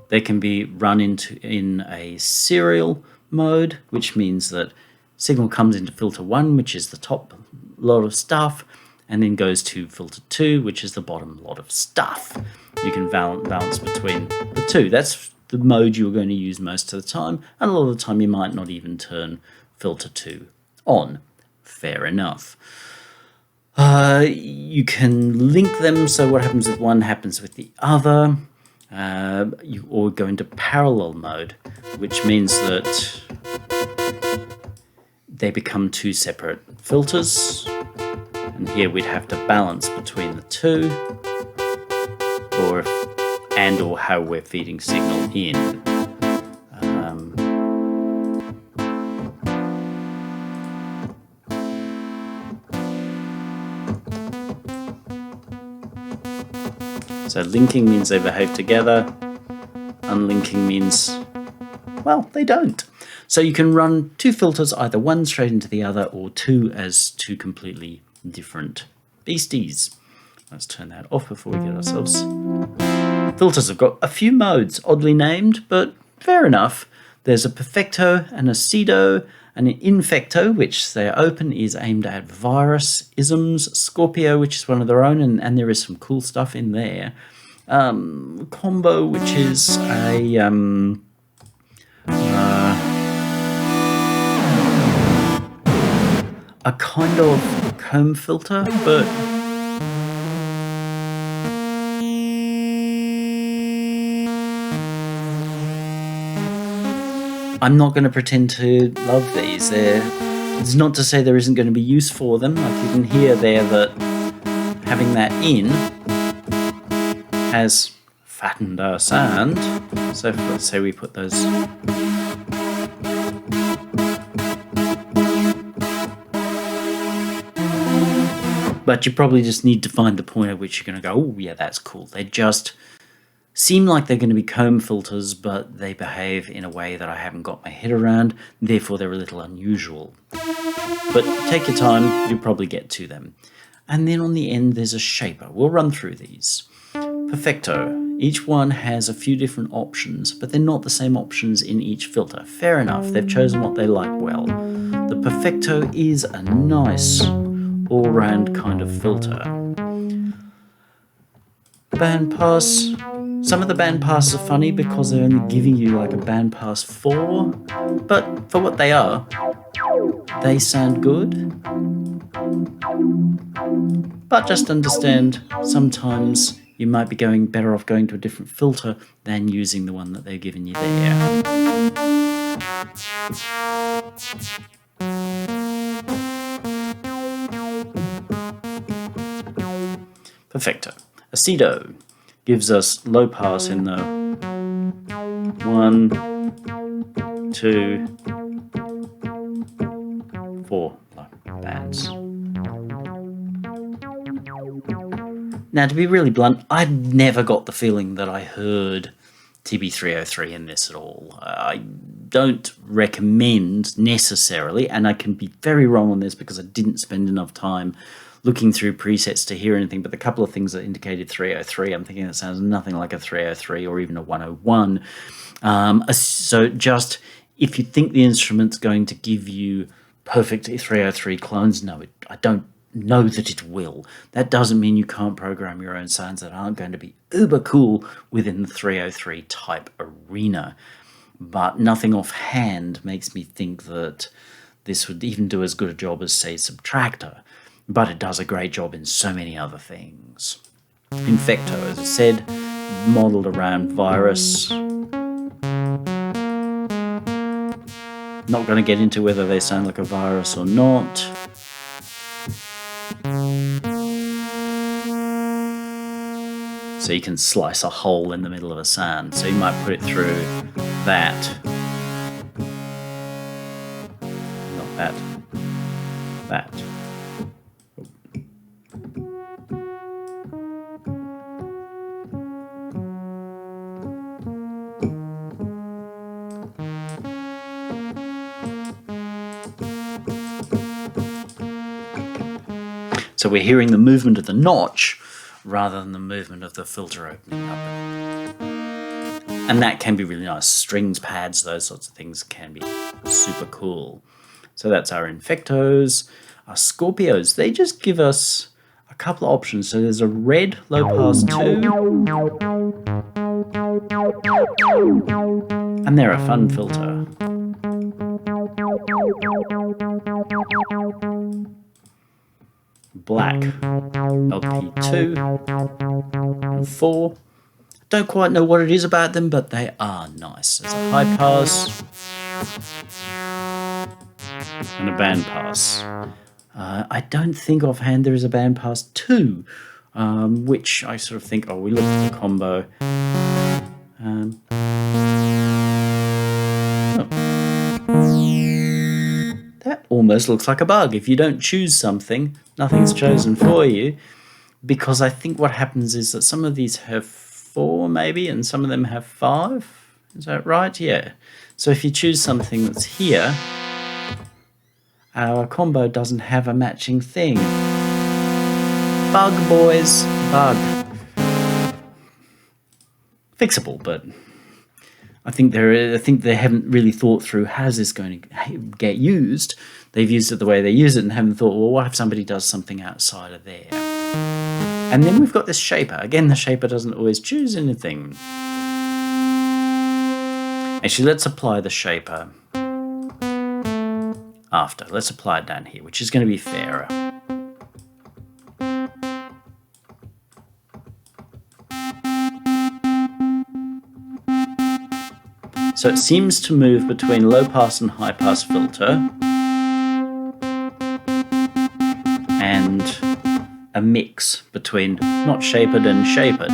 They can be run in a serial mode, which means that signal comes into filter 1, which is the top lot of stuff, and then goes to filter 2, which is the bottom lot of stuff. You can balance between the two. That's the mode you're going to use most of the time, and a lot of the time you might not even turn filter 2 on. Fair enough. You can link them, so what happens with one happens with the other. Or go into parallel mode, which means that they become 2 separate filters, and here we'd have to balance between the two, or how we're feeding signal in. So linking means they behave together. Unlinking means, well, they don't. So you can run 2 filters, either one straight into the other or 2 as 2 completely different beasties. Let's turn that off before we get ourselves. Filters have got a few modes, oddly named, but fair enough. There's a perfecto, an pseudo, and an infecto, which they are open, is aimed at virus isms. Scorpio, which is one of their own, and there is some cool stuff in there. Combo, which is a kind of comb filter, but I'm not going to pretend to love these. It's not to say there isn't going to be use for them. Like you can hear there that having that in has fattened our sound. So let's say we put those. But you probably just need to find the point at which you're going to go, oh yeah, that's cool. They just seem like they're going to be comb filters, but they behave in a way that I haven't got my head around, therefore they're a little unusual. But take your time, you'll probably get to them. And then on the end there's a shaper. We'll run through these. Perfecto. Each one has a few different options, but they're not the same options in each filter. Fair enough, they've chosen what they like well. The Perfecto is a nice all-round kind of filter. Bandpass. Some of the bandpasses are funny because they're only giving you like a bandpass 4, but for what they are, they sound good. But just understand, sometimes you might be better off going to a different filter than using the one that they're giving you there. Perfecto. Acido gives us low pass in the 1, 2, 4 bands. Now, to be really blunt, I never got the feeling that I heard TB303 in this at all. I don't recommend necessarily, and I can be very wrong on this because I didn't spend enough time looking through presets to hear anything, but the couple of things that indicated 303, I'm thinking it sounds nothing like a 303 or even a 101. So just, if you think the instrument's going to give you perfect 303 clones, no, I don't know that it will. That doesn't mean you can't program your own sounds that aren't going to be uber cool within the 303 type arena. But nothing offhand makes me think that this would even do as good a job as, say, Subtractor. But it does a great job in so many other things. Infecto, as I said, modeled around Virus. Not going to get into whether they sound like a virus or not. So you can slice a hole in the middle of a sound. So you might put it through that. Not that. That. So we're hearing the movement of the notch rather than the movement of the filter opening up. And that can be really nice. Strings, pads, those sorts of things can be super cool. So that's our Infectos. Our Scorpios, they just give us a couple of options. So there's a red low pass 2. And they're a fun filter. Black LP2 and 4. Don't quite know what it is about them, but they are nice. There's a high pass and a band pass. I don't think offhand there is a band pass 2, which I sort of think, oh, we look at the combo. That almost looks like a bug. If you don't choose something, nothing's chosen for you, because I think what happens is that some of these have 4 maybe, and some of them have 5. Is that right? Yeah. So if you choose something that's here, our combo doesn't have a matching thing. Bug, boys. Bug. Fixable, but I think they haven't really thought through how's this going to get used. They've used it the way they use it and haven't thought, well, what if somebody does something outside of there? And then we've got this shaper. Again, the shaper doesn't always choose anything. Actually, let's apply the shaper after. Let's apply it down here, which is going to be fairer. So it seems to move between low pass and high pass filter and a mix between not shapered and shapered.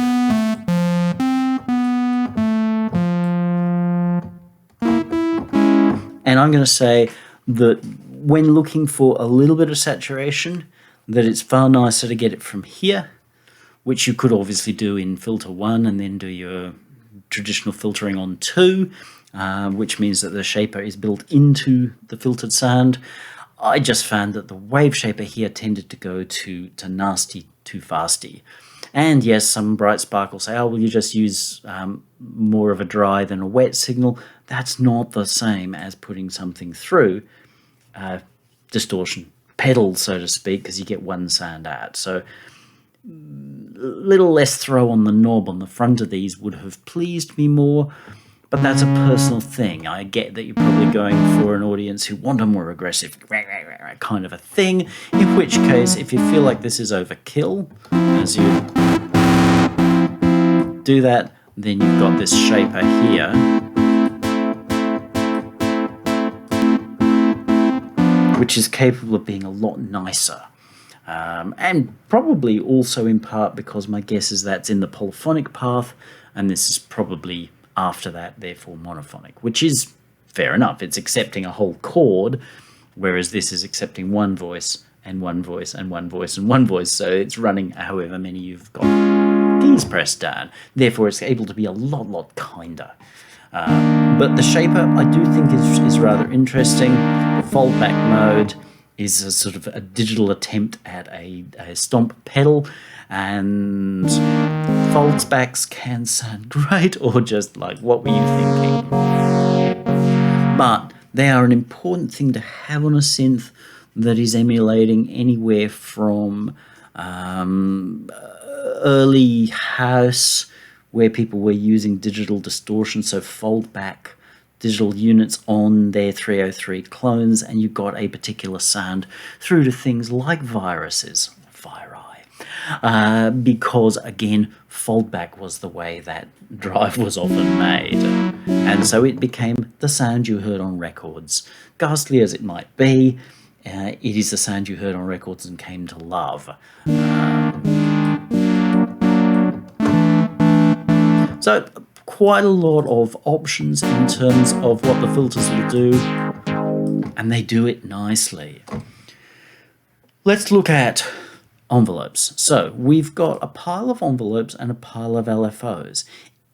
And I'm going to say that when looking for a little bit of saturation, that it's far nicer to get it from here, which you could obviously do in filter 1 and then do your traditional filtering on 2, which means that the shaper is built into the filtered sound. I just found that the wave shaper here tended to go to nasty, too fasty. And yes, some bright sparkles say, oh, well, you just use more of a dry than a wet signal. That's not the same as putting something through distortion pedal, so to speak, because you get one sound out. So little less throw on the knob on the front of these would have pleased me more, but that's a personal thing. I get that you're probably going for an audience who want a more aggressive kind of a thing, in which case, if you feel like this is overkill, as you do that, then you've got this shaper here, which is capable of being a lot nicer. And probably also in part because my guess is that's in the polyphonic path, and this is probably after that, therefore monophonic, which is fair enough. It's accepting a whole chord, whereas this is accepting one voice and one voice and one voice and one voice. So it's running however many you've got keys pressed down. Therefore, it's able to be a lot kinder. But the shaper, I do think is rather interesting. The foldback mode is a sort of a digital attempt at a stomp pedal, and folds backs can sound great or just like, what were you thinking? But they are an important thing to have on a synth. that is emulating anywhere from early house, where people were using digital distortion, so fold back digital units on their 303 clones, and you got a particular sound, through to things like viruses, because again, foldback was the way that drive was often made, and so it became the sound you heard on records. Ghastly as it might be, it is the sound you heard on records and came to love. So quite a lot of options in terms of what the filters will do, and they do it nicely. Let's look at envelopes. So we've got a pile of envelopes and a pile of LFOs.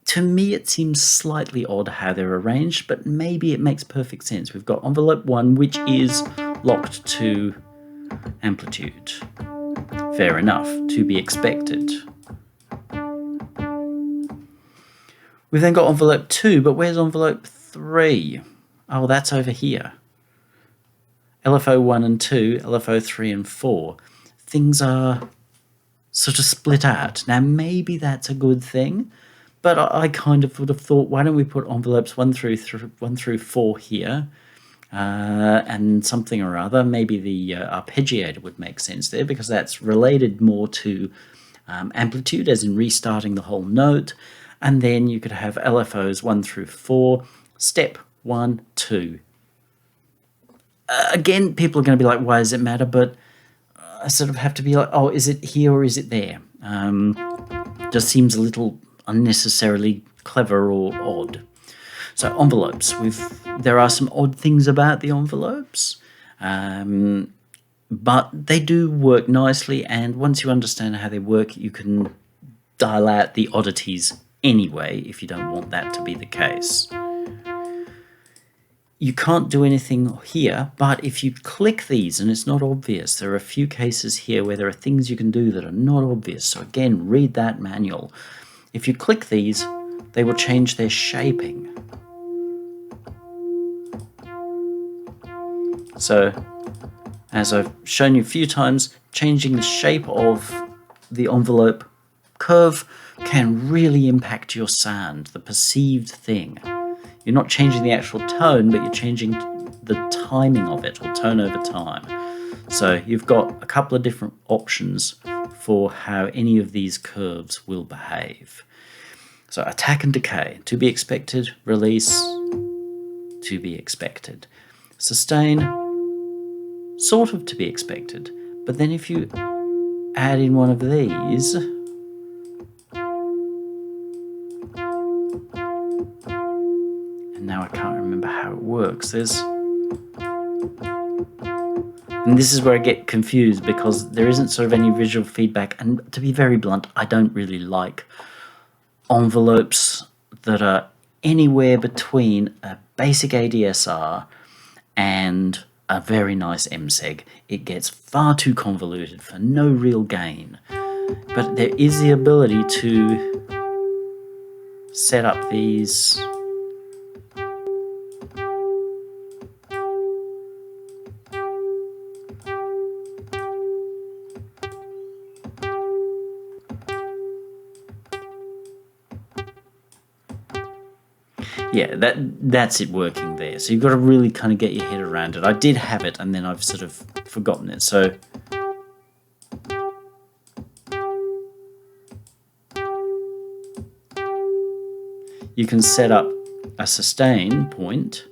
To me, it seems slightly odd how they're arranged, but maybe it makes perfect sense. We've got envelope 1, which is locked to amplitude. Fair enough, to be expected. We've then got envelope 2, but where's envelope 3? Oh, that's over here. LFO 1 and 2, LFO 3 and 4. Things are sort of split out. Now, maybe that's a good thing, but I kind of would have thought, why don't we put envelopes 1 through 4 here, and something or other. Maybe the arpeggiator would make sense there, because that's related more to amplitude, as in restarting the whole note. And then you could have LFOs 1 through 4, step 1, 2. Again, people are going to be like, why does it matter? But I sort of have to be like, oh, is it here or is it there? Just seems a little unnecessarily clever or odd. So envelopes, there are some odd things about the envelopes, but they do work nicely, and once you understand how they work, you can dial out the oddities anyway if you don't want that to be the case. You can't do anything here, but if you click these and it's not obvious, there are a few cases here where there are things you can do that are not obvious. So again, read that manual. If you click these, they will change their shaping. So, as I've shown you a few times, changing the shape of the envelope curve can really impact your sound, the perceived thing. You're not changing the actual tone, but you're changing the timing of it, or tone over time. So you've got a couple of different options for how any of these curves will behave. So attack and decay, to be expected. Release, to be expected. Sustain, sort of to be expected. But then if you add in one of these, now I can't remember how it works. And this is where I get confused, because there isn't sort of any visual feedback. And to be very blunt, I don't really like envelopes that are anywhere between a basic ADSR and a very nice MSEG. It gets far too convoluted for no real gain. But there is the ability to set up these that's it working there. So you've got to really kind of get your head around it. I did have it, and then I've sort of forgotten it. So you can set up a sustain point,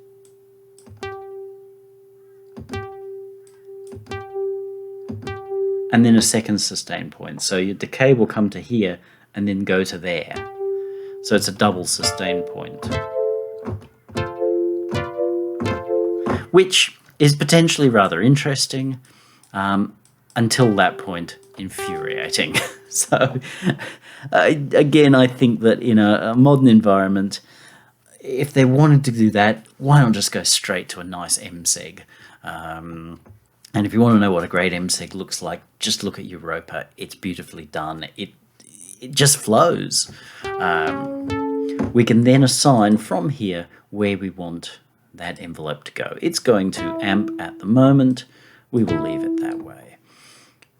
and then a second sustain point. So your decay will come to here and then go to there. So it's a double sustain point, which is potentially rather interesting, until that point, infuriating. So again, I think that in a modern environment, if they wanted to do that, why not just go straight to a nice MSEG? And if you want to know what a great MSEG looks like, just look at Europa. It's beautifully done. It just flows. We can then assign from here where we want that envelope to go. It's going to amp at the moment, we will leave it that way.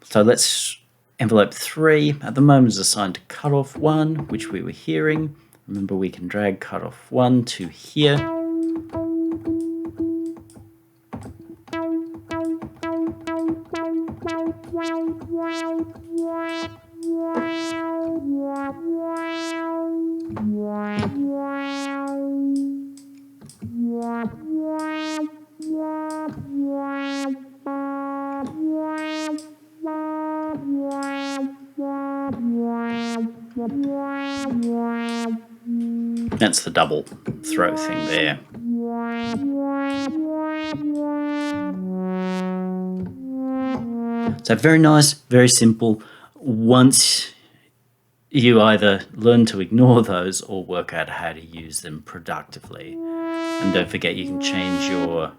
So let's envelope 3 at the moment is assigned to cutoff 1, which we were hearing. Remember, we can drag cutoff 1 to here. That's the double throw thing there. So very nice, very simple. Once you either learn to ignore those or work out how to use them productively. And don't forget, you can change your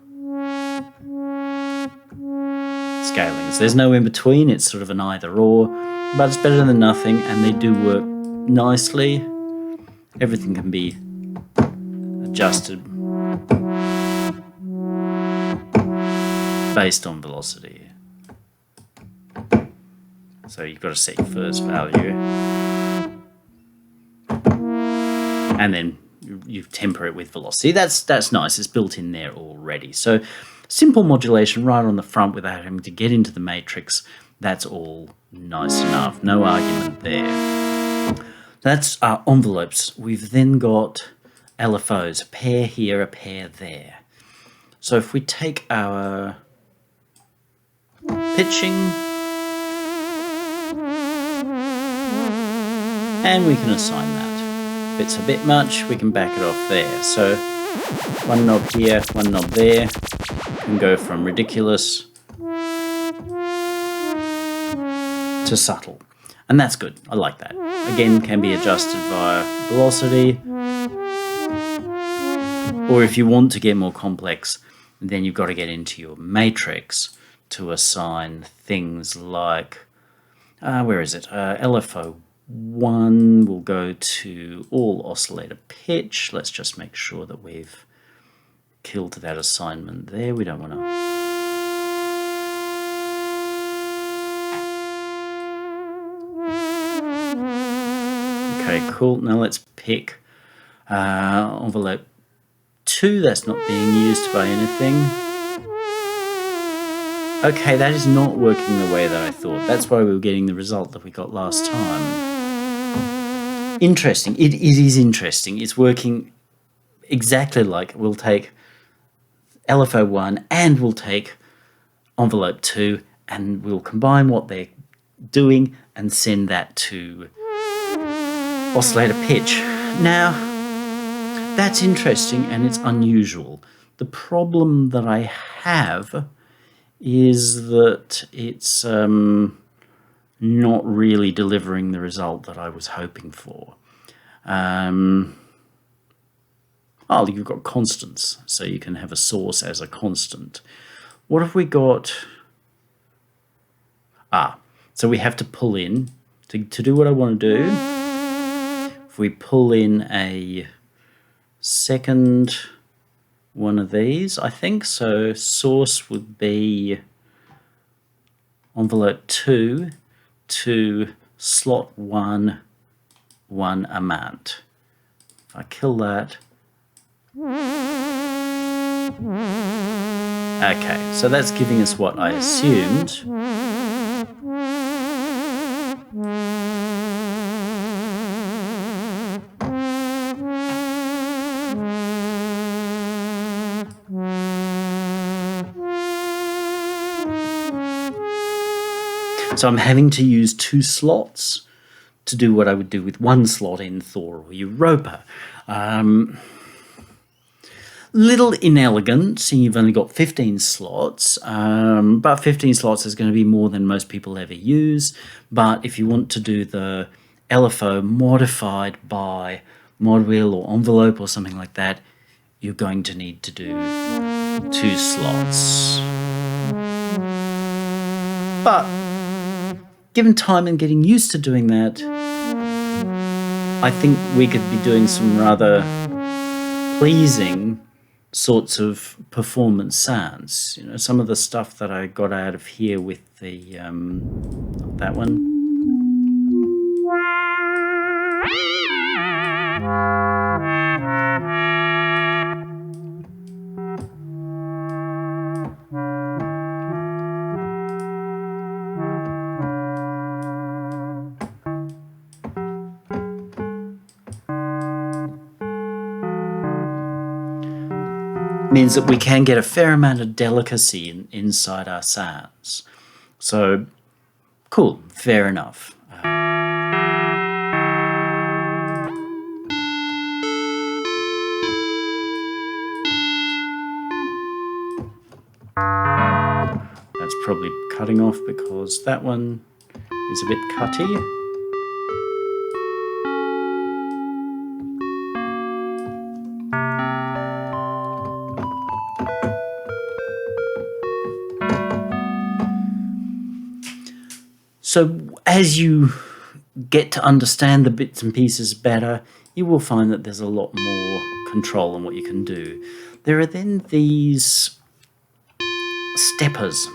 scalings. There's no in between, it's sort of an either or, but it's better than nothing, and they do work nicely. Everything can be adjusted based on velocity. So you've got to set your first value, and then you temper it with velocity. That's nice. It's built in there already. So simple modulation right on the front without having to get into the matrix. That's all nice enough. No argument there. That's our envelopes. We've then got LFOs, a pair here, a pair there. So if we take our pitching, and we can assign that. If it's a bit much, we can back it off there. So one knob here, one knob there, can go from ridiculous to subtle. And that's good. I like that. Again, can be adjusted via velocity. Or if you want to get more complex, then you've got to get into your matrix to assign things like, where is it? LFO 1 will go to all oscillator pitch. Let's just make sure that we've killed that assignment there. We don't want to... Okay, cool. Now let's pick envelope 2. That's not being used by anything. Okay, that is not working the way that I thought. That's why we were getting the result that we got last time. Interesting. It is interesting. It's working exactly like we'll take LFO 1 and we'll take envelope 2 and we'll combine what they're doing and send that to oscillator pitch. Now, that's interesting and it's unusual. The problem that I have is that it's not really delivering the result that I was hoping for. Oh, you've got constants, so you can have a source as a constant. What have we got? So we have to pull in, to do what I want to do, if we pull in a second one of these, I think, so source would be envelope 2 to slot 1 amount. If I kill that. Okay, so that's giving us what I assumed. So I'm having to use 2 slots to do what I would do with 1 slot in Thor or Europa. Little inelegant, seeing you've only got 15 slots, but 15 slots is going to be more than most people ever use. But if you want to do the LFO modified by mod wheel or envelope or something like that, you're going to need to do 2 slots. But given time and getting used to doing that, I think we could be doing some rather pleasing sorts of performance sounds. You know, some of the stuff that I got out of here with the that one. Means that we can get a fair amount of delicacy inside our sounds. So, cool, fair enough. That's probably cutting off because that one is a bit cutty. So as you get to understand the bits and pieces better, you will find that there's a lot more control on what you can do. There are then these steppers,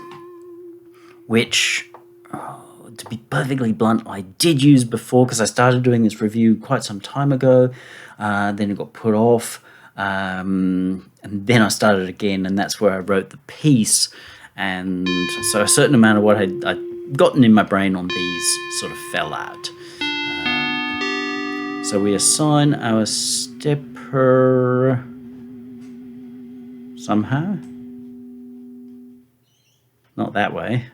which, to be perfectly blunt, I did use before because I started doing this review quite some time ago. Then it got put off, and then I started again, and that's where I wrote the piece. And so a certain amount of what I'd gotten in my brain on these sort of fell out. So we assign our stepper somehow. Not that way,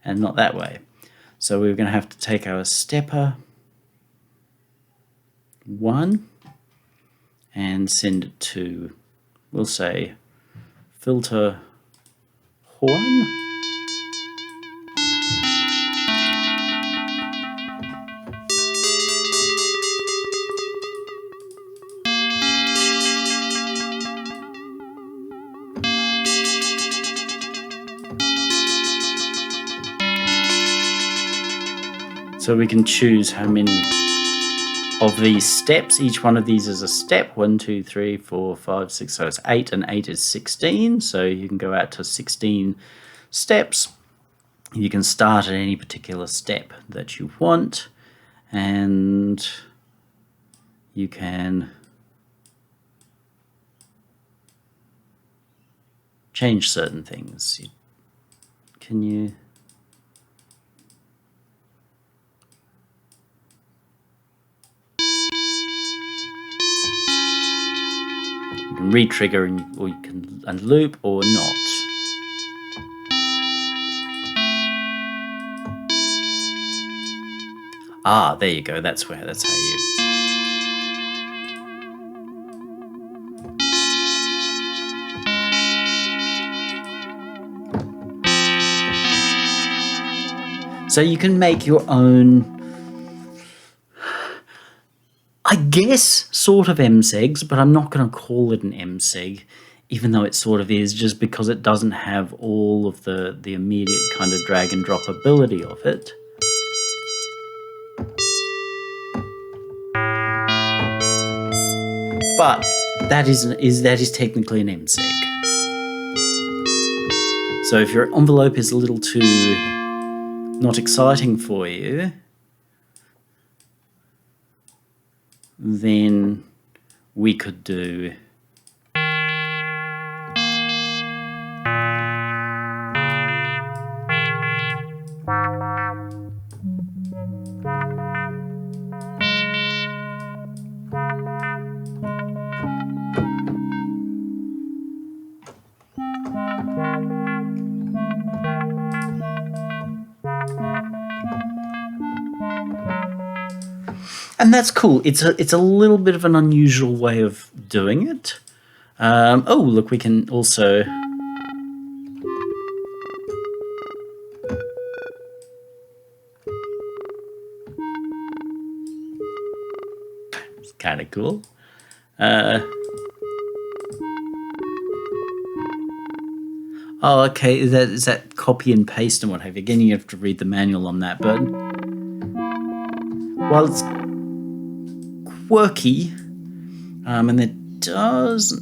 and not that way. So we're going to have to take our stepper 1 and send it to, we'll say, filter 1. So we can choose how many of these steps. Each one of these is a step. 1, 2, 3, 4, 5, 6. So it's 8, and 8 is 16. So you can go out to 16 steps. You can start at any particular step that you want, and you can change certain things. Can you? You can re-trigger, or you can unloop or not. Ah, there you go. That's how you. So you can make your own, I guess, sort of MSEGs, but I'm not going to call it an MSEG, even though it sort of is, just because it doesn't have all of the immediate kind of drag and drop ability of it. But that is technically an MSEG. So if your envelope is a little too not exciting for you, then we could do and that's cool. It's a little bit of an unusual way of doing it. Oh, look, we can also it's kind of cool. Oh, okay. Is that copy and paste and what have you? Again, you have to read the manual on that, but while it's quirky, and it does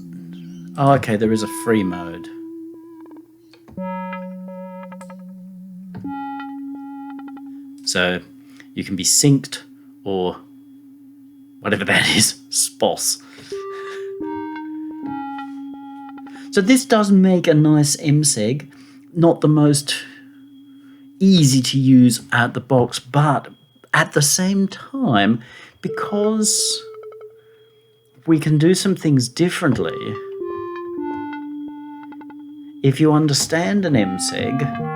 Oh, okay, there is a free mode. So you can be synced or whatever that is, SPOS. So this does make a nice MSEG, not the most easy to use out the box, but at the same time, because we can do some things differently, if you understand an MSEG,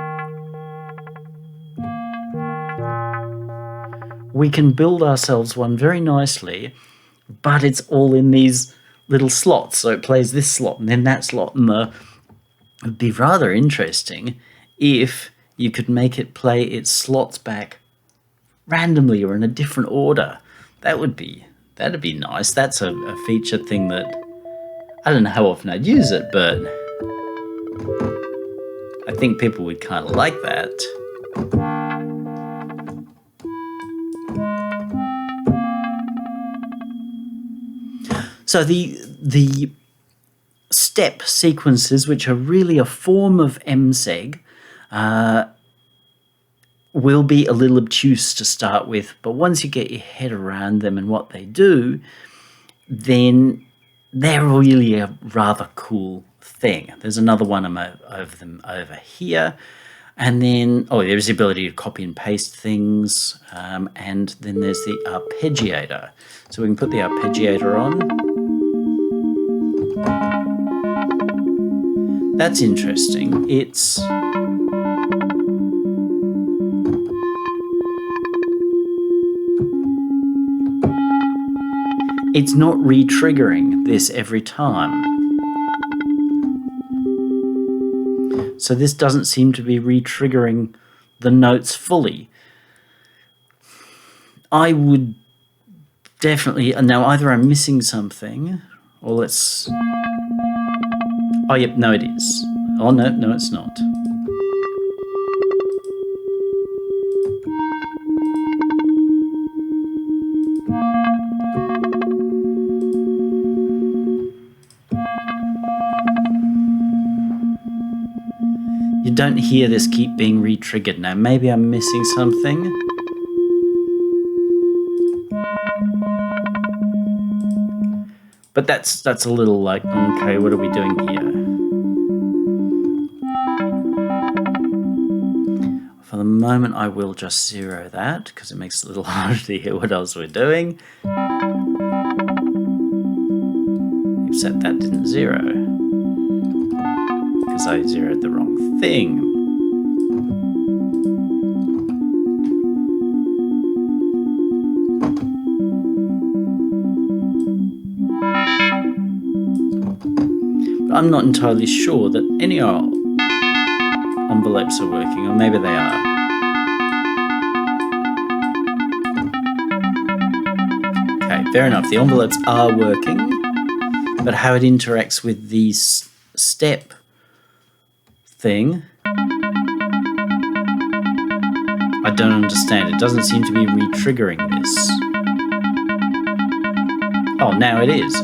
we can build ourselves one very nicely, but it's all in these little slots. So it plays this slot and then that slot, and it would be rather interesting if you could make it play its slots back randomly or in a different order. That'd be nice. That's a feature thing that I don't know how often I'd use it, but I think people would kind of like that. So the step sequences, which are really a form of MSEG, will be a little obtuse to start with, but once you get your head around them and what they do, then they're really a rather cool thing. There's another one of them over here. And then, there's the ability to copy and paste things. And then there's the arpeggiator. So we can put the arpeggiator on. That's interesting. It's not re-triggering this every time. So this doesn't seem to be re-triggering the notes fully. I would definitely... Now, either I'm missing something, or let's... Oh, yep, no, it is. Oh, no, it's not. You don't hear this keep being re-triggered. Now, maybe I'm missing something. But that's a little like, okay, what are we doing here? For the moment, I will just zero that, because it makes it a little harder to hear what else we're doing. Except that didn't zero, because I zeroed the wrong thing. But I'm not entirely sure that any envelopes are working, or maybe they are. Okay, fair enough. The envelopes are working, but how it interacts with the step thing, I don't understand. It doesn't seem to be re-triggering this. Oh, now it is.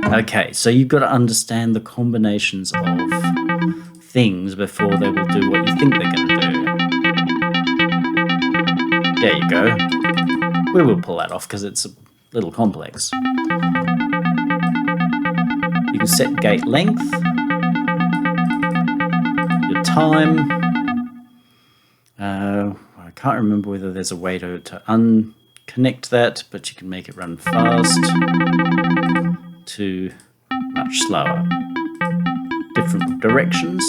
Okay, so you've got to understand the combinations of things before they will do what you think they're going to do. There you go. We will pull that off because it's a little complex. You can set gate length, your time. I can't remember whether there's a way to unconnect that, but you can make it run fast to much slower. Different directions.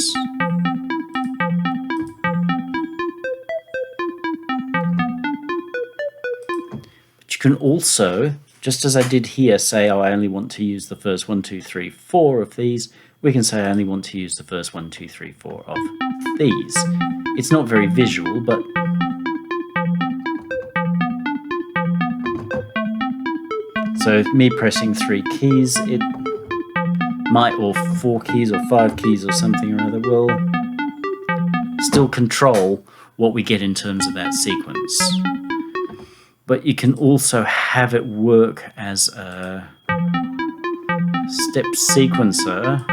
But you can also, just as I did here, say, oh, I only want to use the first 1, 2, 3, 4 of these. We can say I only want to use the first 1, 2, 3, 4 of these. It's not very visual, but so me pressing 3 keys, it might, or 4 keys or 5 keys or something or other, will still control what we get in terms of that sequence. But you can also have it work as a step sequencer.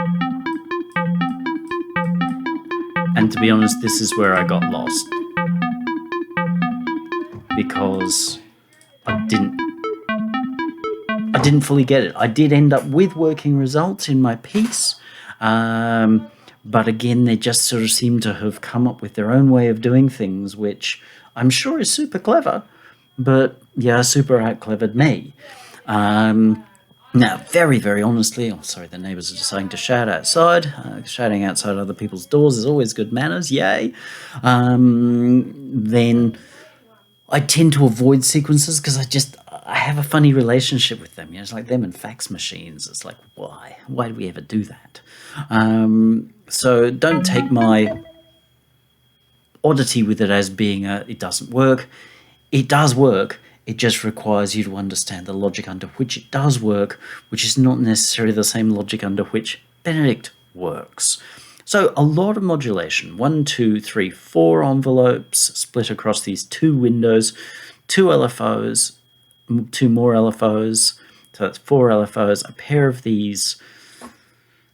And to be honest, this is where I got lost, because I didn't fully get it. I did end up with working results in my piece, but again, they just sort of seem to have come up with their own way of doing things, which I'm sure is super clever, but yeah, super out-clevered me. Now, very, very honestly, oh, sorry, the neighbours are deciding to shout outside. Shouting outside other people's doors is always good manners, yay. Then I tend to avoid sequences because I have a funny relationship with them. You know, it's like them and fax machines. It's like, why? Why do we ever do that? So don't take my oddity with it as being it doesn't work. It does work. It just requires you to understand the logic under which it does work, which is not necessarily the same logic under which Benedict works. So a lot of modulation, 1, 2, 3, 4 envelopes split across these 2 windows, 2 LFOs, 2 more LFOs, so that's 4 LFOs, a pair of these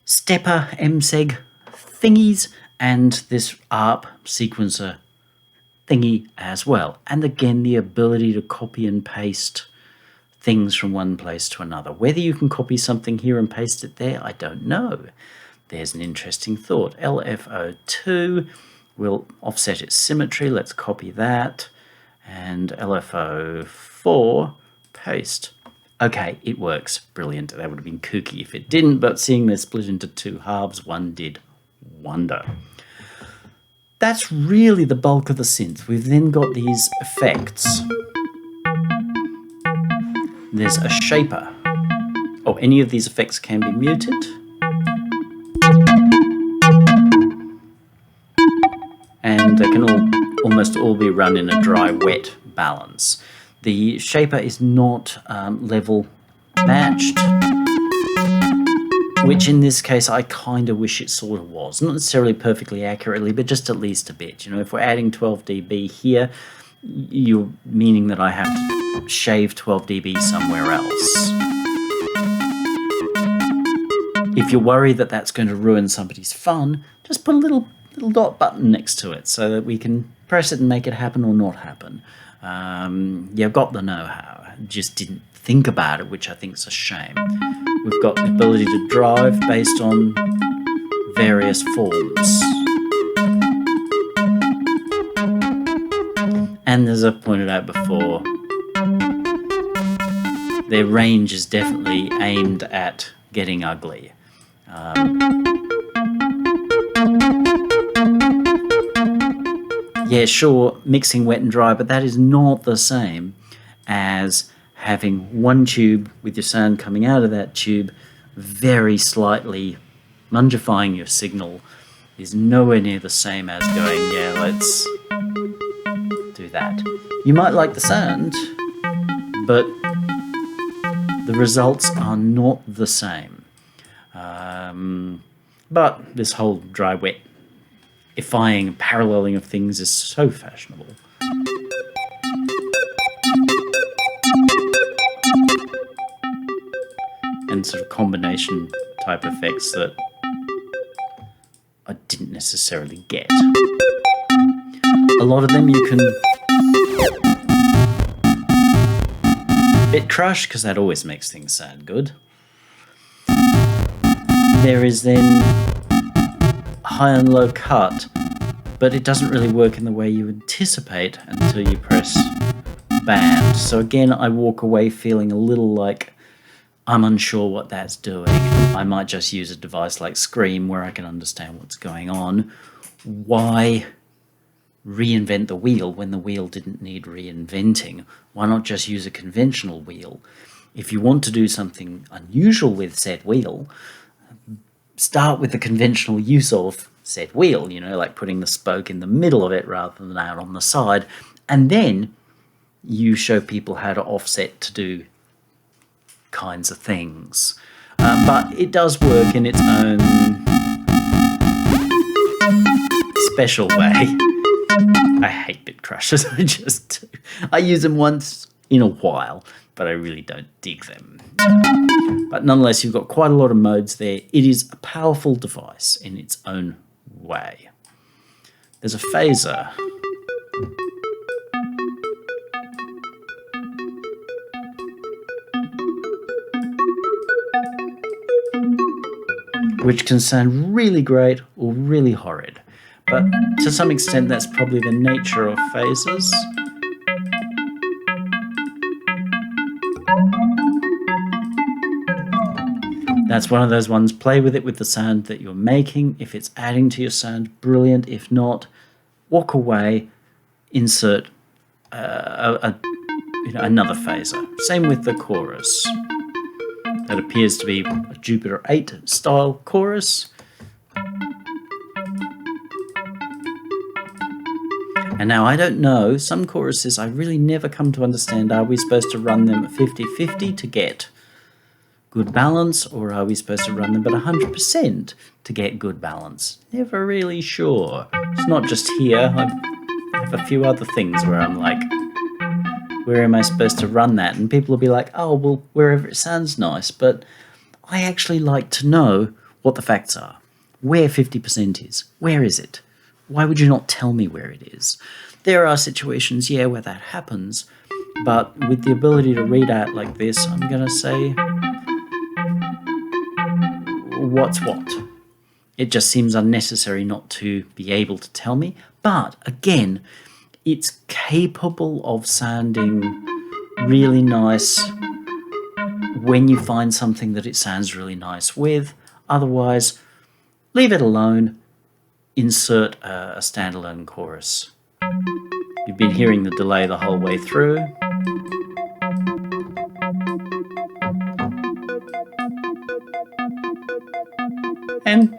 stepper MSEG thingies, and this ARP sequencer thingy as well. And again, the ability to copy and paste things from one place to another. Whether you can copy something here and paste it there, I don't know. There's an interesting thought. LFO2 will offset its symmetry. Let's copy that. And LFO4, paste. Okay, it works. Brilliant. That would have been kooky if it didn't, but seeing they're split into 2 halves, one did wonder. That's really the bulk of the synth. We've then got these effects. There's a shaper. Oh, any of these effects can be muted. And they can almost all be run in a dry-wet balance. The shaper is not level matched, which in this case I kind of wish it sort of was. Not necessarily perfectly accurately, but just at least a bit. You know, if we're adding 12 dB here, you're meaning that I have to shave 12 dB somewhere else. If you're worried that that's going to ruin somebody's fun, just put a little dot button next to it so that we can press it and make it happen or not happen. You've got the know-how, just didn't think about it, which I think is a shame. We've got the ability to drive based on various forms. And as I pointed out before, their range is definitely aimed at getting ugly. Yeah, sure, mixing wet and dry, but that is not the same as having one tube with your sound coming out of that tube, very slightly mungifying your signal, is nowhere near the same as going, yeah, let's do that. You might like the sound, but the results are not the same. But this whole dry-wet ifying, paralleling of things is so fashionable. And sort of combination type effects that I didn't necessarily get. A lot of them you can bit crush, because that always makes things sound good. There is then high and low cut, but it doesn't really work in the way you anticipate until you press band. So again, I walk away feeling a little like I'm unsure what that's doing. I might just use a device like Scream where I can understand what's going on. Why reinvent the wheel when the wheel didn't need reinventing? Why not just use a conventional wheel? If you want to do something unusual with said wheel, start with the conventional use of said wheel, you know, like putting the spoke in the middle of it rather than out on the side, and then you show people how to offset to do kinds of things. But it does work in its own special way. I hate bit crushers, I just do. I use them once in a while, but I really don't dig them. But nonetheless, you've got quite a lot of modes there. It is a powerful device in its own way. There's a phaser. Which can sound really great or really horrid. But to some extent, that's probably the nature of phasers. That's one of those ones, play with it with the sound that you're making. If it's adding to your sound, brilliant. If not, walk away, insert another phaser. Same with the chorus. That appears to be a Jupiter 8 style chorus. And now I don't know, some choruses I really never come to understand. Are we supposed to run them 50-50 to get good balance, or are we supposed to run them at 100% to get good balance? Never really sure. It's not just here. I have a few other things where I'm like, where am I supposed to run that? And people will be like, oh, well, wherever it sounds nice. But I actually like to know what the facts are. Where 50% is. Where is it? Why would you not tell me where it is? There are situations, yeah, where that happens. But with the ability to read out like this, I'm going to say, what's what? It just seems unnecessary not to be able to tell me. But again, it's capable of sounding really nice when you find something that it sounds really nice with. Otherwise, leave it alone. Insert a standalone chorus. You've been hearing the delay the whole way through. And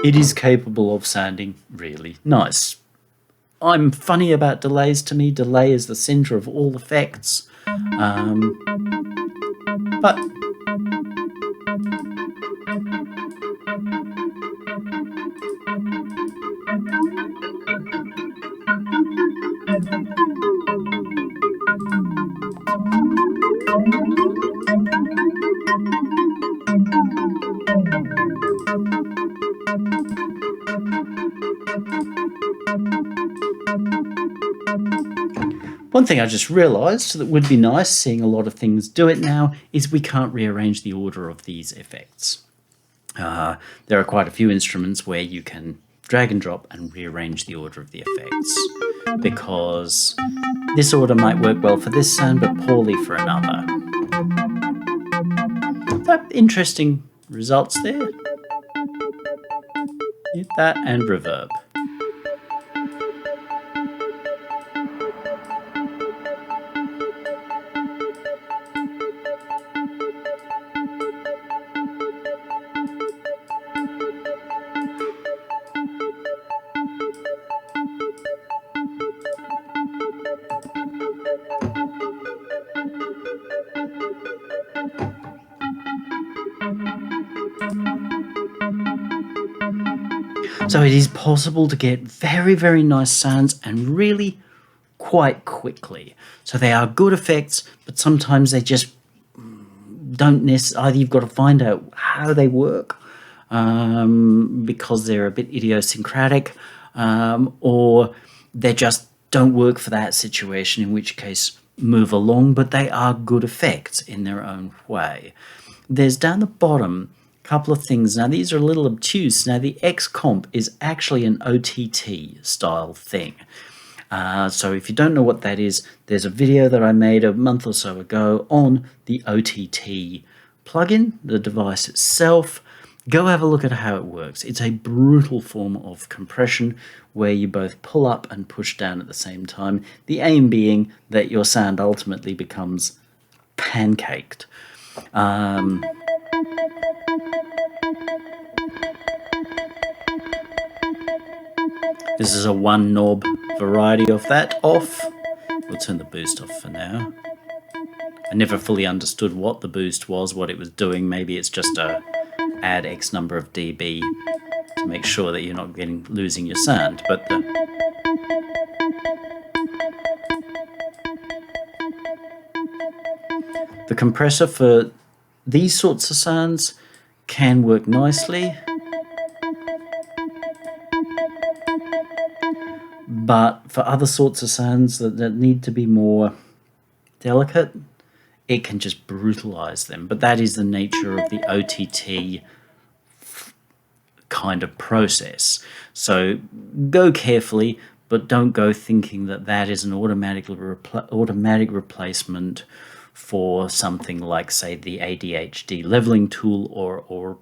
it is capable of sounding really nice. I'm funny about delays. To me, delay is the center of all effects. But one thing I just realized that would be nice, seeing a lot of things do it now, is we can't rearrange the order of these effects. There are quite a few instruments where you can drag and drop and rearrange the order of the effects, because this order might work well for this sound but poorly for another. But interesting results there. Hit that and reverb. So it is possible to get very, very nice sounds, and really quite quickly. So they are good effects, but sometimes they just don't necessarily, either you've got to find out how they work because they're a bit idiosyncratic, or they just don't work for that situation, in which case move along, but they are good effects in their own way. There's down the bottom couple of things. Now, these are a little obtuse. Now, the X comp is actually an OTT style thing. So if you don't know what that is, there's a video that I made a month or so ago on the OTT plugin, the device itself. Go have a look at how it works. It's a brutal form of compression where you both pull up and push down at the same time. The aim being that your sound ultimately becomes pancaked. This is a one knob variety of that. Off. We'll turn the boost off for now. I never fully understood what the boost was, what it was doing. Maybe it's just a add X number of dB to make sure that you're not losing your sound. But The compressor for these sorts of sounds can work nicely, but for other sorts of sounds that need to be more delicate, it can just brutalize them. But that is the nature of the OTT kind of process. So go carefully, but don't go thinking that that is an automatic replacement for something like, say, the ADHD leveling tool or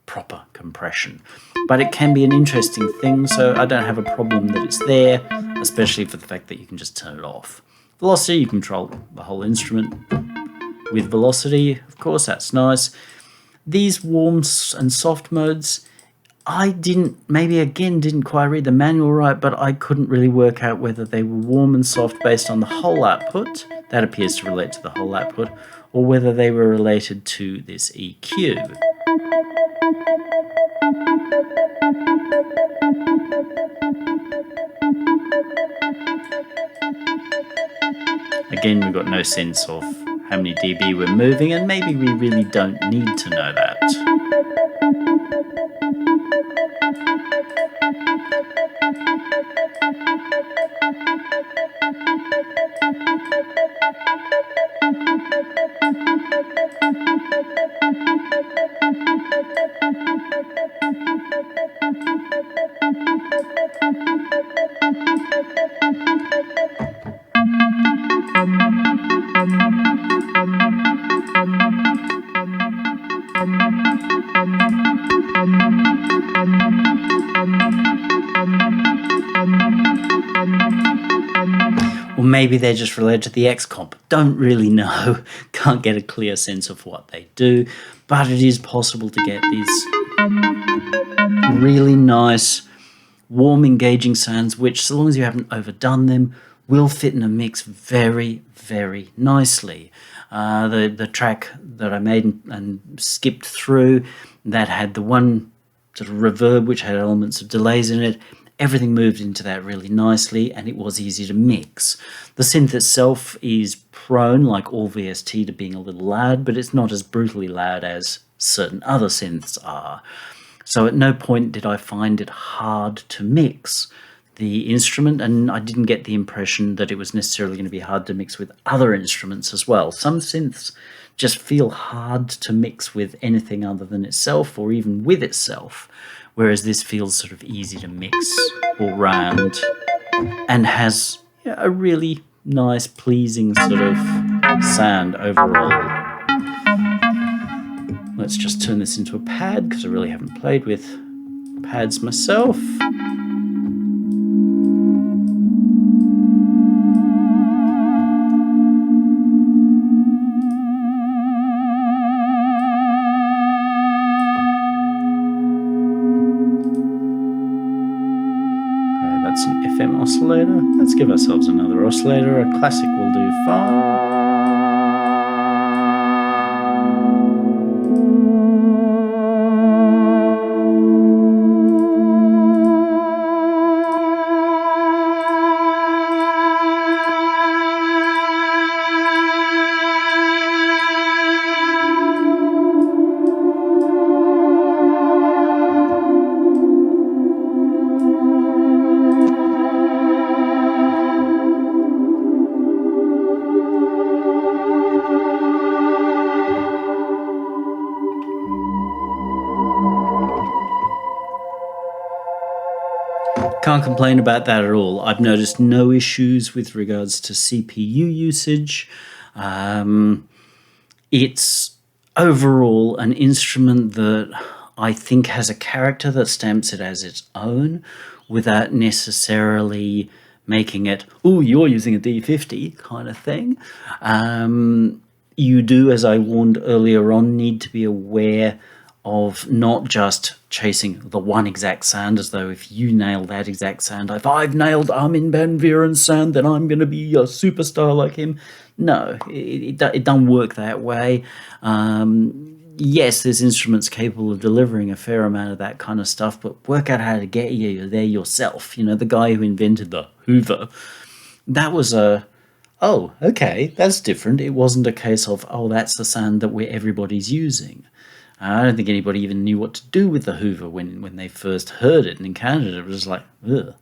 proper compression. But it can be an interesting thing, so I don't have a problem that it's there, especially for the fact that you can just turn it off. Velocity, you control the whole instrument with velocity, of course, that's nice. These warm and soft modes, I didn't quite read the manual right, but I couldn't really work out whether they were warm and soft based on the whole output, that appears to relate to the whole output, or whether they were related to this EQ. Again, we've got no sense of how many dB we're moving, and maybe we really don't need to know that. Or maybe they're just related to the X comp. Don't really know. Can't get a clear sense of what they do. But it is possible to get these really nice, warm, engaging sounds, which, so long as you haven't overdone them, will fit in a mix very, very nicely. The track that I made and skipped through, that had the one sort of reverb which had elements of delays in it, everything moved into that really nicely, and it was easy to mix. The synth itself is prone, like all VST, to being a little loud, but it's not as brutally loud as certain other synths are. So at no point did I find it hard to mix the instrument, and I didn't get the impression that it was necessarily going to be hard to mix with other instruments as well. Some synths just feel hard to mix with anything other than itself, or even with itself, whereas this feels sort of easy to mix all round and has a really nice, pleasing sort of sound overall. Let's just turn this into a pad, because I really haven't played with pads myself. That's an FM oscillator. Let's give ourselves another oscillator. A classic will do fine. Can't complain about that at all. I've noticed no issues with regards to CPU usage. It's overall an instrument that I think has a character that stamps it as its own without necessarily making it, oh, you're using a D50 kind of thing. You do, as I warned earlier on, need to be aware of not just chasing the one exact sound, as though if you nail that exact sound, if I've nailed Armin van Buuren's sound, then I'm going to be a superstar like him. No, it doesn't work that way. Yes, there's instruments capable of delivering a fair amount of that kind of stuff, but work out how to get you there yourself. You know, the guy who invented the Hoover, that was a Oh, okay, that's different. It wasn't a case of, oh, that's the sound that everybody's using. I don't think anybody even knew what to do with the Hoover when they first heard it and encountered it. It was like, ugh.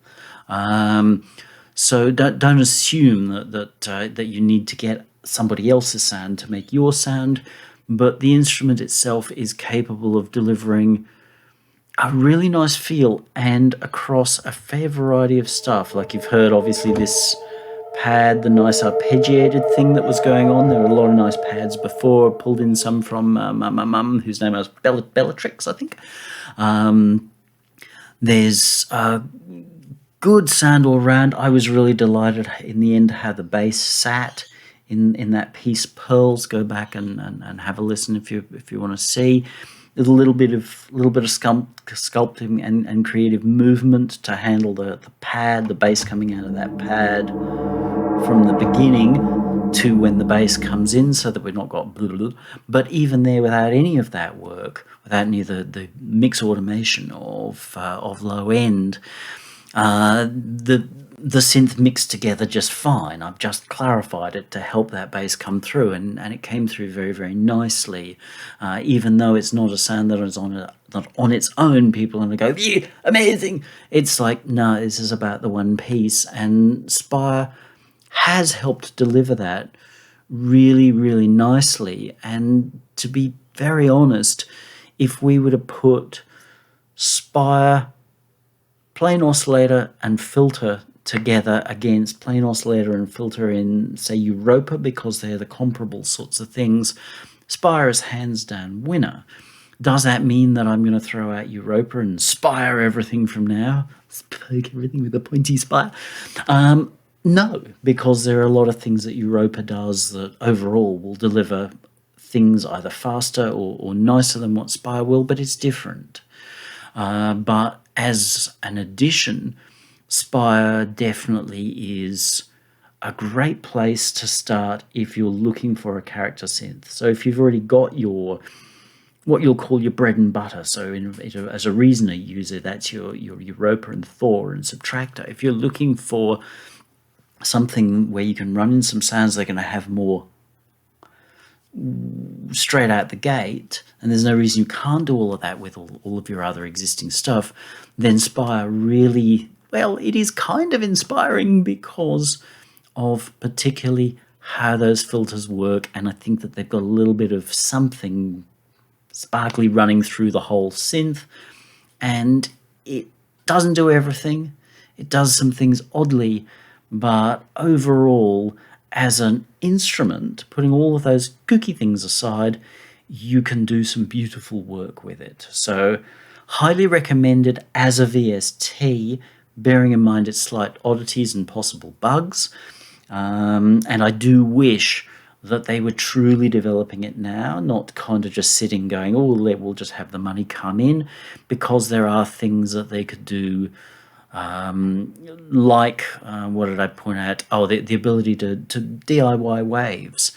So don't assume that you need to get somebody else's sound to make your sound, but the instrument itself is capable of delivering a really nice feel and across a fair variety of stuff. Like you've heard, obviously, this pad, the nice arpeggiated thing that was going on. There were a lot of nice pads before. Pulled in some from my mum, whose name was Bellatrix, I think. There's good sound all around. I was really delighted in the end how the bass sat in that piece, Pearls. Go back and have a listen if you want to see. There's a little bit of sculpting and creative movement to handle the pad, the bass coming out of that pad from the beginning to when the bass comes in, so that we've not got blah, blah, blah. But even there, without any of that work, without any of the mix automation of low end, the synth mixed together just fine. I've just clarified it to help that bass come through, and it came through very, very nicely. Even though it's not a sound that is not on its own, people are going to go, yeah, amazing. It's like, no, this is about the one piece, and Spire has helped deliver that really, really nicely. And to be very honest, if we were to put Spire, plain oscillator and filter together against plain oscillator and filter in, say, Europa, because they're the comparable sorts of things, Spire is hands down winner. Does that mean that I'm going to throw out Europa and Spire everything from now? Spoke everything with a pointy spire? No, because there are a lot of things that Europa does that overall will deliver things either faster or nicer than what Spire will, but it's different. But as an addition, Spire definitely is a great place to start if you're looking for a character synth. So if you've already got your what you'll call your bread and butter, so as a reasoner user, that's your Europa and Thor and Subtractor. If you're looking for something where you can run in some sounds that are going to have more straight out the gate, and there's no reason you can't do all of that with all of your other existing stuff, then Spire really, well, it is kind of inspiring because of particularly how those filters work, and I think that they've got a little bit of something sparkly running through the whole synth, and it doesn't do everything. It does some things oddly, but overall, as an instrument, putting all of those kooky things aside, you can do some beautiful work with it. So highly recommended as a VST, bearing in mind its slight oddities and possible bugs. And I do wish that they were truly developing it now, not kind of just sitting going, oh, we'll just have the money come in, because there are things that they could do, like, what did I point out? Oh, the ability to DIY waves.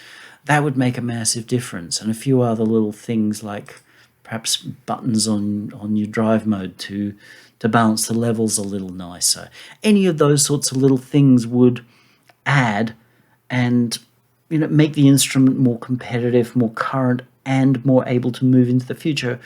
That would make a massive difference. And a few other little things like perhaps buttons on your drive mode to balance the levels a little nicer. Any of those sorts of little things would add and make the instrument more competitive, more current, and more able to move into the future,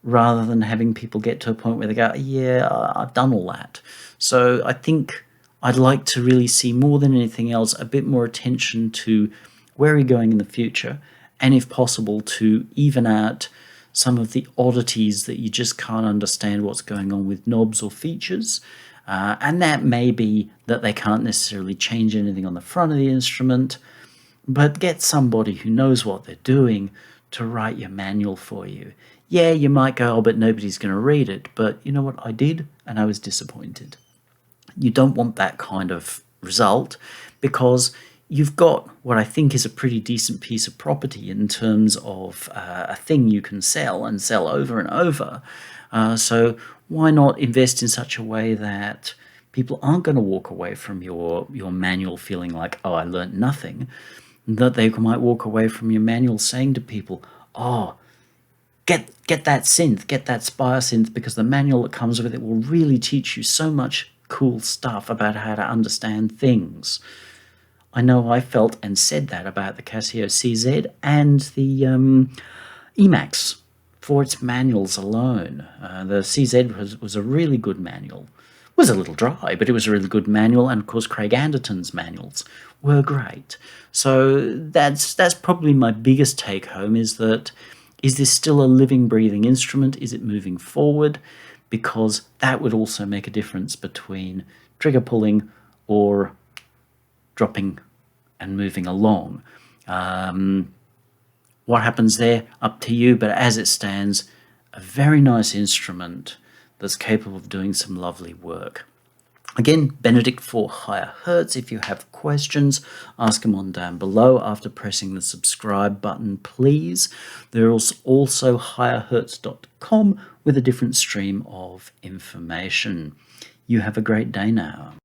rather than having people get to a point where they go, yeah, I've done all that. So I think I'd like to really see, more than anything else, a bit more attention to where are we going in the future, and if possible to even out some of the oddities that you just can't understand what's going on with knobs or features. And that may be that they can't necessarily change anything on the front of the instrument, but get somebody who knows what they're doing to write your manual for you. Yeah, you might go, oh, but nobody's going to read it. But you know what? I did, and I was disappointed. You don't want that kind of result, because you've got what I think is a pretty decent piece of property in terms of a thing you can sell and sell over and over. So why not invest in such a way that people aren't going to walk away from your manual feeling like, oh, I learned nothing, that they might walk away from your manual saying to people, oh, get that synth, get that Spire synth, because the manual that comes with it will really teach you so much cool stuff about how to understand things. I know I felt and said that about the Casio CZ and the Emax for its manuals alone. The CZ was a really good manual. It was a little dry, but it was a really good manual, and of course Craig Anderton's manuals were great. So that's probably my biggest take home, is this still a living, breathing instrument? Is it moving forward? Because that would also make a difference between trigger pulling or dropping and moving along. What happens there, up to you, but as it stands, a very nice instrument that's capable of doing some lovely work. Again, Benedict for higher hertz. If you have questions, ask them on down below after pressing the subscribe button, please. There's also higherhertz.com with a different stream of information. You have a great day now.